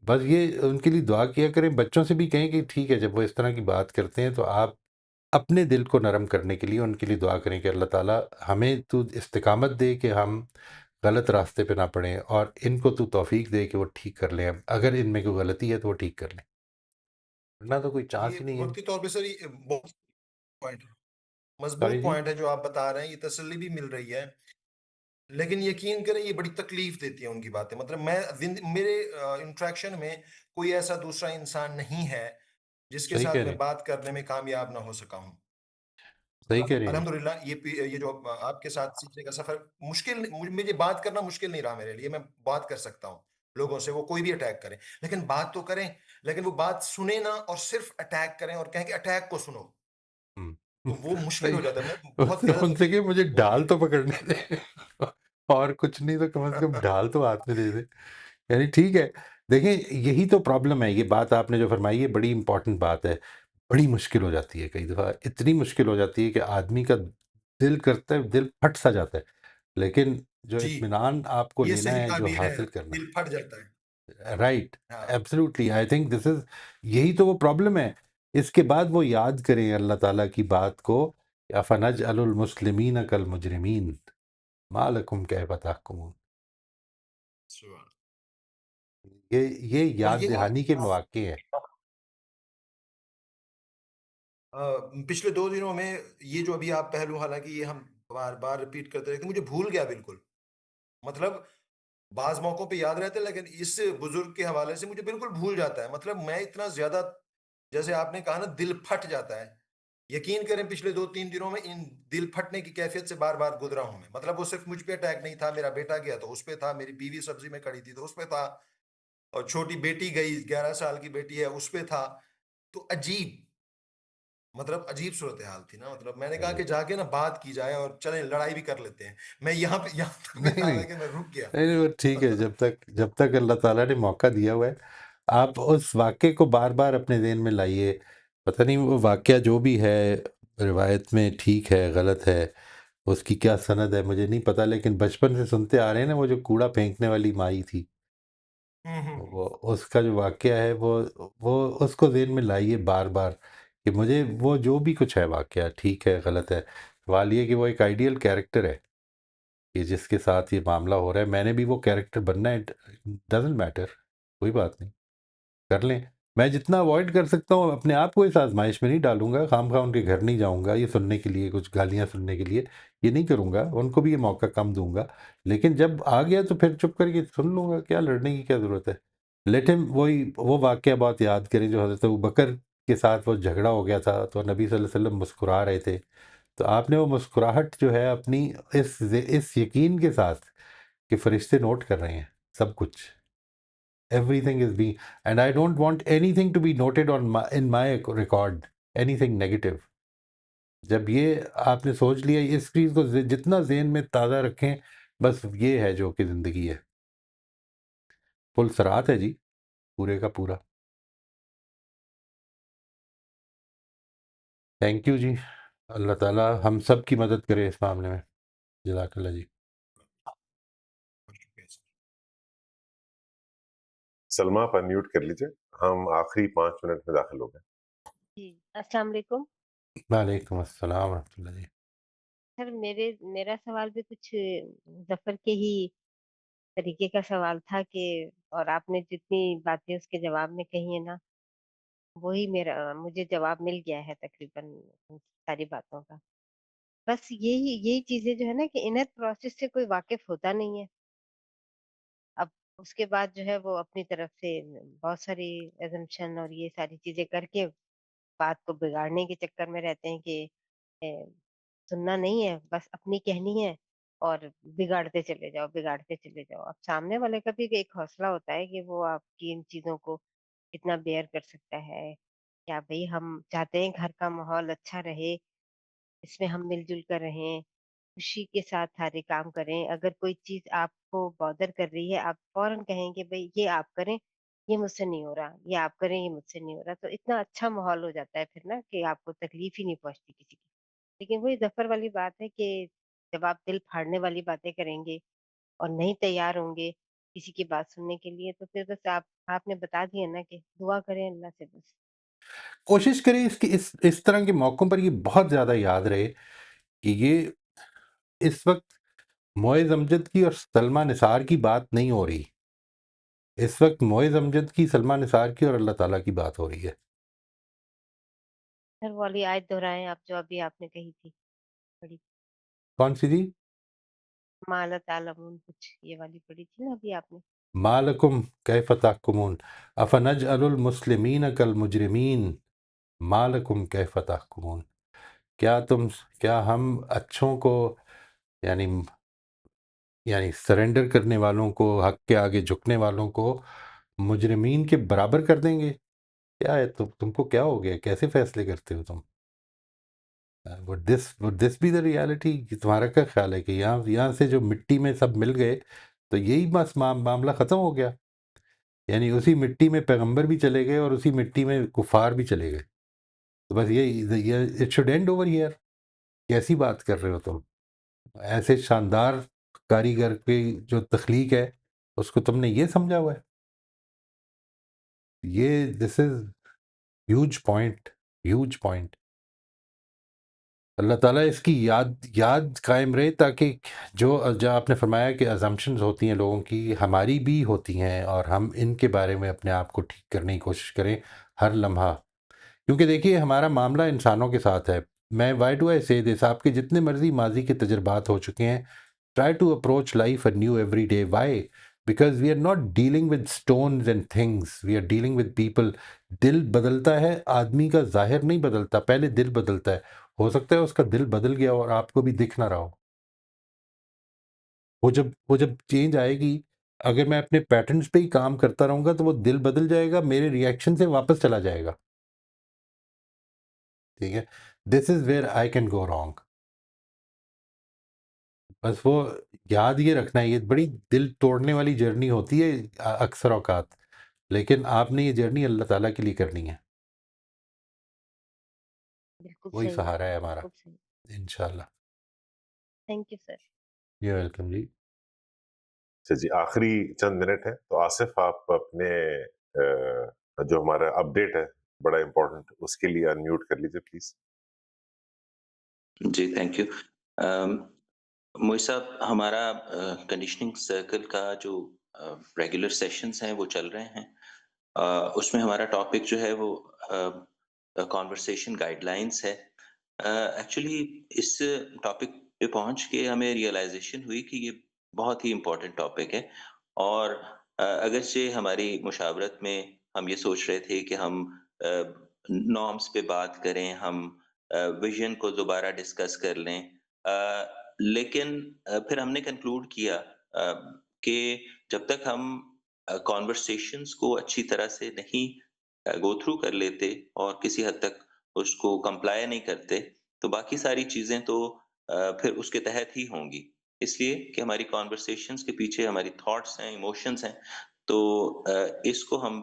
बस ये उनके लिए दुआ किया करें, बच्चों से भी कहें कि ठीक है, जब वो इस तरह की बात करते हैं तो आप अपने दिल को नरम करने के लिए उनके लिए दुआ करें कि अल्लाह ताला हमें तू इस्तिकामत दे कि हम गलत रास्ते पे ना पड़ें, और इनको तू तौफीक दे कि वो ठीक कर लें, अब अगर इनमें कोई गलती है तो वो ठीक कर लें, वरना तो कोई चांस ये ही नहीं है। वक्ती तौर पे सर ये बहुत पॉइंट सॉरी मजबूत जी। पॉइंट है जो आप बता रहे हैं, ये तसल्ली भी मिल रही है। लेकिन यकीन करें ये बड़ी तकलीफ देती है उनकी बातें। मतलब मेरे इंटरेक्शन में कोई ऐसा दूसरा इंसान नहीं है जिसके सही कह साथ रहे मैं हैं, बात करने में कामयाब ना हो सका हूँ। सही कह रहे हैं जी। अल्हम्दुलिल्लाह ये जो आपके साथ सीखने का सफर मुश्किल मुझे बात करना मुश्किल नहीं रहा मेरे लिए। मैं बात कर सकता हूँ लोगों से, वो कोई भी अटैक करें, लेकिन बात तो करें। लेकिन वो बात सुने ना और सिर्फ अटैक करें और कहें कि अटैक को सुनो, हुँ। तो वो मुश्किल सही। हो जाता है। मैं बहुत उनसे गलत उनसे होती कि मुझे होती ढाल है। तो पकड़ने दे और कुछ नहीं तो कम से कम ढाल तो हाथ में दे दे। यानी ठीक है, देखें यही तो प्रॉब्लम है, ये बात आपने जो फरमाई है बड़ी इम्पोर्टेंट बात है। बड़ी मुश्किल हो जाती है कई दफ़ा, इतनी मुश्किल हो जाती है कि आदमी का दिल करता है, दिल फट सा जाता है। लेकिन जो जी, इत्मीनान आपको ये लेना सही है, जो ताबीर है, हासिल करना दिल फट जाता है। है, राइट, हाँ, absolutely I think this is, यही तो वो प्रॉब्लम है। इसके बाद वो याद करें अल्लाह ताला की बात को, अफ़नजअलुल मुस्लिमीन कल मुजरिमीन, मा लकुम कैफ़ तहकुमून। सुभान। ये और याद ये दहानी के मौके हैं। पिछले 2 दिनों में ये जो अभी आप पहलू, हालाँकि ये हम बार-बार रिपीट करते रहते हैं, मुझे भूल गया बिल्कुल। मतलब बाज़ मौकों पे याद रहता है, लेकिन इस बुज़ुर्ग के हवाले से मुझे बिल्कुल भूल जाता है। मतलब मैं इतना ज़्यादा, जैसे आपने कहा ना, दिल फट जाता है। यकीन करें पिछले 2-3 दिनों में इन दिल फटने की कैफ़ियत से बार-बार गुज़रा हूँ मैं। मतलब वो सिर्फ़ मुझ पे अटैक नहीं था, मेरा बेटा गया तो उस पे था, मेरी बीवी सब्ज़ी में खड़ी थी तो उस पे था, और छोटी बेटी गई, 11 साल की बेटी है, उस पे था। तो अजीब, मतलब अजीब सूरत-ए-हाल थी ना। मतलब मैंने कहा जी। कि जाके ना बात की जाए और चलें लड़ाई भी कर लेते हैं। मैं यहाँ तक भी नहीं, आ नहीं। गया कि मैं रुक गया। नहीं, नहीं, वो ठीक है, जब तक अल्लाह ताला ने मौका दिया हुआ है, आप उस वाक़ये को बार-बार अपने ज़हन में लाइए। पता नहीं वो वाक़या जो भी है, रिवायत में ठीक है, गलत है, उसकी क्या सनद है मुझे नहीं पता, लेकिन बचपन से सुनते आ रहे हैं ना, वो जो कूड़ा फेंकने वाली माई थी, हुँ, हुँ, हुँ। वो उसका जो वाक़या है, वो उसको ज़हन में लाइए बार-बार कि मुझे वो जो भी कुछ है वाक़या, ठीक है, गलत है। सवाल ये है कि वो एक आइडियल कैरेक्टर है कि जिसके साथ ये मामला हो रहा है, मैंने भी वो कैरेक्टर बनना है, डज़न्ट मैटर, कोई बात नहीं, कर लें। मैं जितना अवॉइड कर सकता हूँ अपने आप को इस आज़माइश में नहीं डालूँगा, खामख़ा उनके घर नहीं जाऊँगा ये सुनने के लिए, कुछ गालियाँ सुनने के लिए, ये नहीं करूँगा, उनको भी ये मौका कम दूँगा। लेकिन जब आ गया तो फिर चुप करके सुन लूँगा, क्या लड़ने की क्या ज़रूरत है? लेट हिम, वही वो वाक़या बहुत याद करें जो हज़रत अबू बकर के साथ वो झगड़ा हो गया था, तो नबी सल्लल्लाहु अलैहि वसल्लम मुस्कुरा रहे थे। तो आपने वो मुस्कुराहट जो है अपनी, इस यकीन के साथ कि फरिश्ते नोट कर रहे हैं सब कुछ, everything is be, and I don't want anything to be noted on in my record, anything negative. जब ये आपने सोच लिया, इस चीज़ को जितना जेहन में ताज़ा रखें, बस ये है जो कि ज़िंदगी है। फुल सराहत है जी, पूरे का पूरा। थैंक यू जी। अल्लाह ताला हम सब की मदद करे इस मामले में। जज़ाकल्लाह जी। बहुत शुक्रिया सर। सलमा आप अनम्यूट कर लीजिए। हम आखिरी 5 मिनट में दाखिल हो गए। जी, अस्सलाम वालेकुम। वालेकुम अस्सलाम व रहमतुल्लाह जी। सर मेरा सवाल भी कुछ ज़फ़र के ही तरीके का सवाल था कि, और आपने जितनी बातें उसके जवाब में कही है ना, वही मेरा मुझे जवाब मिल गया है तकरीबन उन सारी बातों का। बस यही यही चीज़ें जो है ना कि इनर प्रोसेस से कोई वाकिफ़ होता नहीं है। अब उसके बाद जो है वो अपनी तरफ से बहुत सारी असम्पशन और ये सारी चीज़ें करके बात को बिगाड़ने के चक्कर में रहते हैं कि अ, सुनना नहीं है, बस अपनी कहनी है और बिगाड़ते चले जाओ। अब सामने वाले का भी एक हौसला होता है कि वो आपकी इन चीज़ों को कितना बेयर कर सकता है। क्या भई हम चाहते हैं घर का माहौल अच्छा रहे, इसमें हम मिल-जुल कर रहें, खुशी के साथ सारे काम करें। अगर कोई चीज़ आपको बॉदर कर रही है, आप फ़ौरन कहें कि भई ये आप करें, ये मुझसे नहीं हो रहा, ये आप करें, ये मुझसे नहीं हो रहा। तो इतना अच्छा माहौल हो जाता है फिर ना कि आपको तकलीफ़ ही नहीं पहुँचती किसी की। लेकिन वही ज़फ़र वाली बात है कि जब आप दिल फाड़ने वाली बातें करेंगे और नहीं तैयार होंगे किसी की बात सुनने के लिए, तो फिर बस आपने बता दिया ना कि दुआ करें अल्लाह से बस। कोशिश करें इसकी इस तरह के मौक़ों पर ये बहुत ज़्यादा याद रहे कि ये इस वक़्त मुइज़ अमजद की और सलमा निसार की बात नहीं हो रही। इस वक़्त मुइज़ अमजद की, सलमा निसार की और अल्लाह ताला की बात हो रही है। सर वो वाली आयत दोहराएँ आप जो अभी आपने कही थी, पढ़ी। कौन-सी थी? मा ला तालमून कुछ ये वाली पढ़ी थी ना अभी आपने? मा लकुम कैफ़ तहकुमून अफ़नजअलुल मुस्लिमीन कल मुजरिमीन मा लकुम कैफ़ तहकुमून। क्या हम अच्छों को यानी सरेंडर करने वालों को, हक़ के आगे झुकने वालों को मुजरिमीन के बराबर कर देंगे? क्या है तुमको क्या हो गया? कैसे फ़ैसले करते हो तुम? Would this be the reality? कि तुम्हारा क्या ख़्याल है कि यहाँ से जो मिट्टी में सब मिल गए, तो यही बस मामला ख़त्म हो गया? यानी उसी मिट्टी में पैगंबर भी चले गए और उसी मिट्टी में कुफ़ार भी चले गए। तो बस ये it should and over here. कैसी बात कर रहे हो तुम? ऐसे शानदार कारीगर की जो तख्लीक है, उसको तुमने ये समझा हुआ है? ये this is huge point, huge point. Allah ताला इसकी याद कायम रहे, ताकि जो आपने फरमाया कि असम्पशंस होती हैं लोगों की, हमारी भी होती हैं, और हम इनके बारे में अपने आप को ठीक करने की कोशिश करें हर लम्हा। क्योंकि देखिए हमारा मामला इंसानों के साथ है। मैं व्हाई डू आई से दिस, आपके जितने मर्ज़ी माज़ी के तजुर्बात हो चुके हैं, try to approach life anew every day. Why? Because we are not dealing with stones and things, we are dealing with people. दिल बदलता है, आदमी का ज़ाहिर नहीं बदलता, पहले दिल बदलता है। हो सकता है उसका दिल बदल गया और आपको भी दिख ना रहा हो। वो जब चेंज आएगी, अगर मैं अपने पैटर्न्स पे ही काम करता रहूँगा, तो वो दिल बदल जाएगा, मेरे रिएक्शन से वापस चला जाएगा। ठीक है? This is where I can go wrong. बस वो याद ये रखना है, ये बड़ी दिल तोड़ने वाली जर्नी होती है अक्सर औक़ात, लेकिन आपने ये जर्नी अल्लाह ताला के लिए करनी है। बिल्कुल वही सही, सहारा है हमारा, बिल्कुल सही। इंशाल्लाह। Thank you sir. You are welcome जी। अच्छा जी, आखिरी चंद मिनट है, तो आसिफ आप अपने जो हमारा अपडेट है बड़ा इम्पोर्टेंट, उसके लिए अनम्यूट कर लीजिए प्लीज। Ji, thank you. मोई साहब, हमारा कंडीशनिंग सर्कल का जो रेगुलर सेशंस हैं वो चल रहे हैं। उसमें हमारा टॉपिक जो है वो कॉन्वर्सेशन गाइडलाइंस है। एक्चुअली इस टॉपिक पे पहुंच के हमें रियलाइजेशन हुई कि ये बहुत ही इम्पोर्टेंट टॉपिक है, और अगरचे हमारी मुशावरत में हम ये सोच रहे थे कि हम नॉर्म्स पे बात करें, हम विजन को दोबारा डिस्कस कर लें, लेकिन फिर हमने कंक्लूड किया कि जब तक हम कॉन्वर्सेशंस को अच्छी तरह से नहीं गो थ्रू कर लेते और किसी हद तक उसको कंप्लाई नहीं करते, तो बाकी सारी चीज़ें तो फिर उसके तहत ही होंगी। इसलिए कि हमारी कन्वर्सेशंस के पीछे हमारी थॉट्स हैं, इमोशंस हैं, तो इसको हम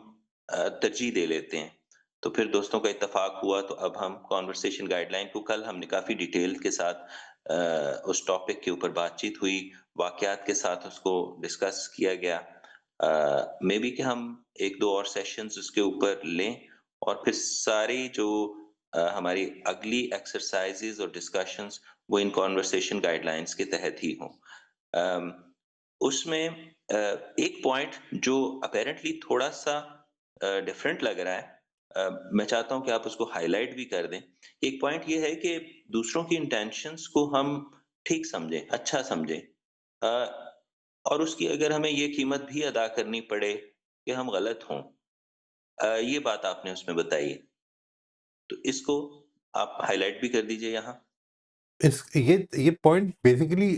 तरजीह दे लेते हैं। तो फिर दोस्तों का इत्तेफ़ाक हुआ, तो अब हम कन्वर्सेशन गाइडलाइन को कल हमने काफ़ी डिटेल के साथ उस टॉपिक के ऊपर बातचीत हुई, वाक़यात के साथ उसको डिस्कस किया गया। मेबी कि हम 1-2 और सेशंस उसके ऊपर लें, और फिर सारी जो हमारी अगली एक्सरसाइज़ेज़ और डिस्कशंस वो इन कन्वर्सेशन गाइडलाइंस के तहत ही हों। अम, उसमें एक पॉइंट जो अपैरेंटली थोड़ा-सा डिफरेंट लग रहा है, मैं चाहता हूँ कि आप उसको हाइलाइट भी कर दें। एक पॉइंट ये है कि दूसरों की इंटेंशंस को हम ठीक समझें, अच्छा समझें, अ, और उसकी अगर हमें ये कीमत भी अदा करनी पड़े कि हम गलत हों, ये बात आपने उसमें बताई है। तो इसको आप हाइलाइट भी कर दीजिए यहाँ। इस ये पॉइंट बेसिकली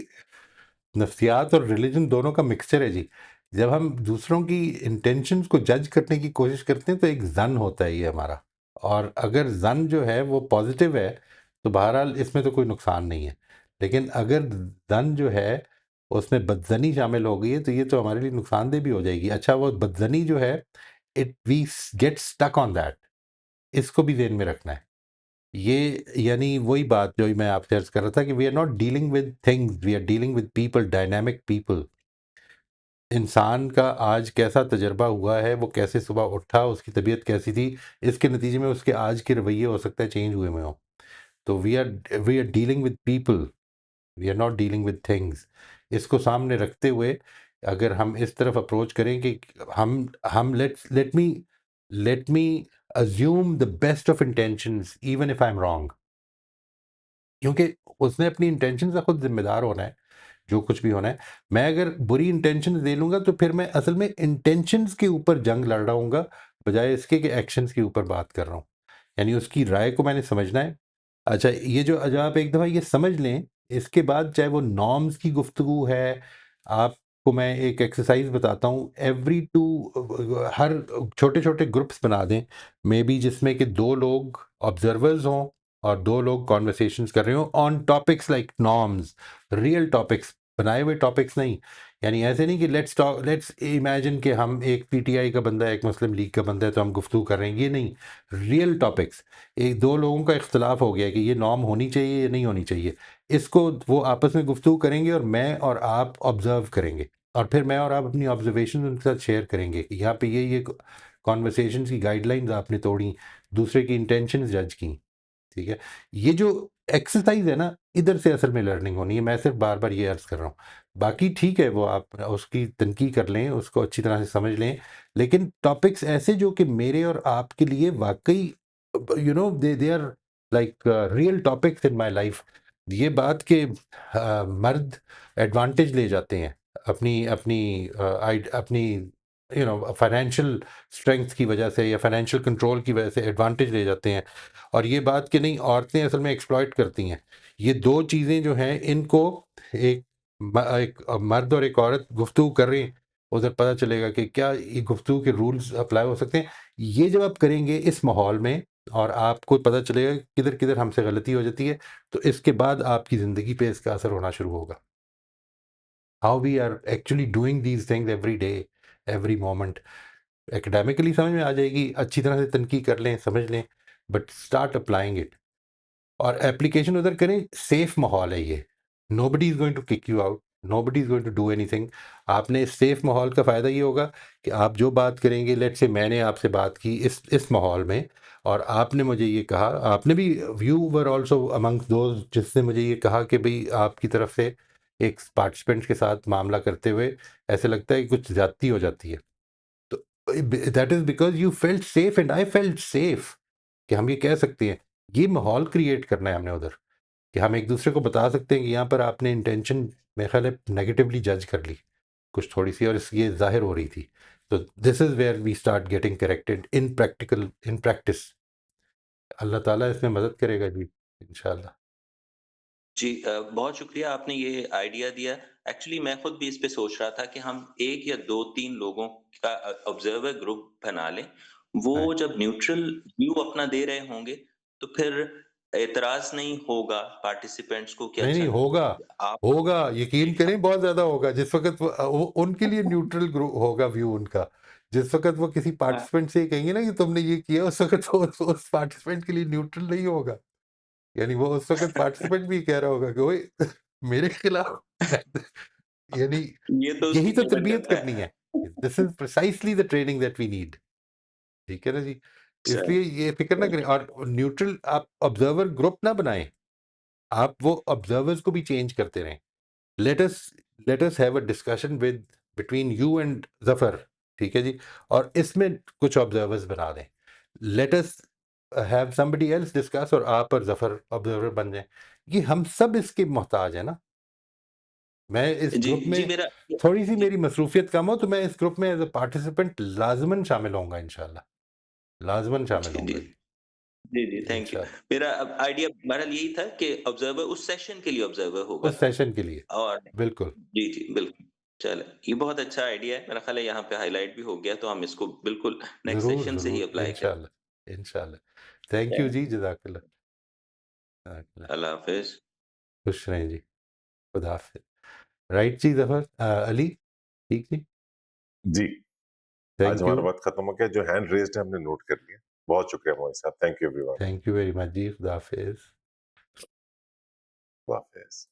नफ्सियात और रिलीजन दोनों का मिक्सचर है जी। जब हम दूसरों की इंटेंशंस को जज करने की कोशिश करते हैं, तो एक ज़न होता है ये हमारा, और अगर ज़न जो है वो पॉजिटिव है, तो बहरहाल इसमें तो कोई नुकसान नहीं है। लेकिन अगर ज़न जो है उसमें बदज़नी शामिल हो गई है, तो ये तो हमारे लिए नुकसानदेह भी हो जाएगी। अच्छा, वो बदज़नी जो है, it we get stuck on that, इसको भी ज़हन में रखना है। ये यानी वही बात जो मैं आपसे अर्ज़ कर रहा था कि we are not dealing with things, we are dealing with people, dynamic people. इंसान का आज कैसा तजर्बा हुआ है, वो कैसे सुबह उठा, उसकी तबीयत कैसी थी, इसके नतीजे में उसके आज के रवैये हो सकता है चेंज हुए में हो। तो we are dealing with people, we are not dealing with things. इसको सामने रखते हुए अगर हम इस तरफ अप्रोच करें कि हम let me assume the best of intentions even if I am wrong, क्योंकि उसने अपनी इंटेंशन से खुद जिम्मेदार होना है जो कुछ भी होना है। मैं अगर बुरी इंटेंशंस दे लूँगा तो फिर मैं असल में इंटेंशंस के ऊपर जंग लड़ रहा हूँगा, बजाय इसके कि एक्शंस के ऊपर बात कर रहा हूँ। यानी उसकी राय को मैंने समझना है। अच्छा, ये जो जब आप एक दफ़ा ये समझ लें, इसके बाद चाहे वो नॉर्म्स की गुफ्तगू है, आपको मैं एक एक्सरसाइज़ बताता हूँ, हर छोटे-छोटे ग्रुप्स बना दें, मेबी जिसमें कि 2 लोग ऑब्ज़र्वर्स हों और 2 लोग कन्वर्सेशंस कर रहे हों on topics like norms, real topics, बनाए हुए टॉपिक्स नहीं। यानी ऐसे नहीं कि लेट्स इमेजिन कि हम एक पीटीआई का बंदा है, एक मुस्लिम लीग का बंदा है, तो हम गुफ्तगू कर रहे हैं, ये नहीं। रियल टॉपिक्स, एक 2 लोगों का इख्तिलाफ हो गया है कि ये नॉर्म होनी चाहिए या नहीं होनी चाहिए। इसको वो आपस में गुफ्तगू करेंगे और मैं और आप ऑब्ज़र्व करेंगे, और फिर मैं और आप अपनी ऑब्ज़र्वेशंस उनके साथ शेयर करेंगे कि यहाँ पे ये कन्वर्सेशंस की गाइडलाइंस आपने तोड़ी, दूसरे की इंटेंशंस जज की। ठीक है? ये जो एक्सरसाइज़ है ना, इधर से असल में लर्निंग होनी है। मैं सिर्फ़ बार-बार ये अर्ज़ कर रहा हूँ। बाकी ठीक है, वो आप उसकी तनकीद कर लें, उसको अच्छी तरह से समझ लें, लेकिन टॉपिक्स ऐसे जो कि मेरे और आपके लिए वाक़ई they are like real topics in my life. ये बात कि मर्द एडवांटेज ले जाते हैं अपनी अपनी अपनी फाइनेंशियल स्ट्रेंथ की वजह से या फाइनेंशियल कंट्रोल की वजह से एडवांटेज ले जाते हैं, और ये बात कि नहीं, औरतें असल में एक्सप्लॉइट करती हैं। ये 2 चीज़ें जो हैं, इनको एक मर्द और एक औरत गुफ्तगू कर रही हैं, उधर पता चलेगा कि क्या ये गुफ्तगू के रूल्स अप्लाई हो सकते हैं। ये जब आप करेंगे इस माहौल में और आपको पता चलेगा कि किधर-किधर हमसे गलती हो जाती है, तो इसके बाद आपकी ज़िंदगी पे इसका असर होना शुरू होगा। How we are actually doing these things every day, every moment. Academically समझ में आ जाएगी, अच्छी तरह से तनकीद कर लें, समझ लें, बट स्टार्ट अप्लाइंग इट। और एप्लीकेशन उधर करें, सेफ माहौल है ये। Nobody is going to kick you out, nobody is going to do anything. आपने इस सेफ माहौल का फ़ायदा ये होगा कि आप जो बात करेंगे, लेट्स से मैंने आपसे बात की इस माहौल में और आपने मुझे ये कहा, आपने भी, you were also amongst those जिसने मुझे ये कहा कि भई आपकी तरफ से एक पार्टिसिपेंट के साथ मामला करते हुए ऐसे लगता है कि कुछ ज़्यादती हो जाती है। तो that is because you felt safe and I felt safe कि हम ये कह सकते हैं। ये माहौल क्रिएट करना है हमने उधर, कि हम एक-दूसरे को बता सकते हैं कि यहाँ पर आपने इंटेंशन मेरे ख़्याल है नेगेटिवली जज कर ली, कुछ थोड़ी-सी, और इस ये ज़ाहिर हो रही थी। तो this is where we start getting corrected in practice. Allah ताला इसमें मदद करेगा जी, इंशाअल्लाह। जी बहुत शुक्रिया आपने ये आइडिया दिया। एक्चुअली मैं खुद भी इस पे सोच रहा था कि हम 1 या 2-3 लोगों का ऑब्जर्वर ग्रुप बना लें। वो राइट। जब न्यूट्रल व्यू अपना दे रहे होंगे, तो फिर एतराज़ नहीं होगा पार्टिसिपेंट्स को कि नहीं, नहीं, अच्छा होगा, आप होगा, यकीन जी, करें बहुत ज़्यादा होगा। जिस वक़्त वो उनके लिए न्यूट्रल होगा व्यू उनका। जिस वक़्त वो किसी हाँ, पार्टिसिपेंट से ये कहेंगे ना कि तुमने ये किया, उस वक़्त वो उस पार्टिसिपेंट के लिए न्यूट्रल नहीं होगा। यानी वो उस वक़्त पार्टिसिपेंट भी कह रहा होगा कि ओए मेरे खिलाफ यानी ये तो यही उसकी तो कीमत तरबियत करता करनी है। है। This is precisely the training that we need. ठीक है ना जी? चल इसलिए ये फ़िक्र ना करें, और न्यूट्रल आप ऑब्जर्वर ग्रुप ना बनाएँ। आप वो ऑब्जर्वर्स को भी चेंज करते रहें। Let us let us have a discussion with between you and Zafar, ठीक है जी? और इसमें कुछ ऑब्जर्वर्स बना दें। Let us have somebody else discuss, और आप और ज़फ़र ऑब्जर्वर बन जाएँ। ये हम सब इसके मोहताज हैं ना। मैं इस जी, ग्रुप जी में, मेरा थोड़ी-सी जी, मेरी मसरूफ़ियत कम हो तो मैं इस ग्रुप में एज़ अ पार्टिसिपेंट लाज़िमन शामिल होऊँगा इंशाअल्लाह। लाज़िमन शामिल जी, जी। होऊँगा जी, जी, जी, थैंक यू। इंशाअल्लाह। मेरा अब आइडिया बहरहाल यही था कि ऑब्जर्वर उस सेशन के लिए ऑब्जर्वर होगा उस सेशन के लिए, और बिल्कुल। जी, जी, बिल्कुल। चलें, ये बहुत अच्छा आइडिया है। मेरा ख़्याल है यहाँ पे हाइलाइट भी हो गया, तो हम इसको बिल्कुल नेक्स्ट ज़रूर, सेशन से ही ज़रूर, अप्लाई करें। इंशाअल्लाह, इंशाअल्लाह। थैंक यू चलें, जी, जज़ाकल्लाह, जज़ाकल्लाह। अल्लाह हाफ़िज़। खुश रहें जी, खुदा हाफ़िज़। राइट जी ज़फ़र, अली, ठीक जी? जी, आज थैंक यू, हमारा वक़्त खत्म हो गया। जो हैंड रेज़्ड है हमने नोट कर लिया। बहुत शुक्रिया मोइन साहब। Thank you everyone. Thank you very much जी, खुदा हाफ़िज़। खुदा हाफ़िज़।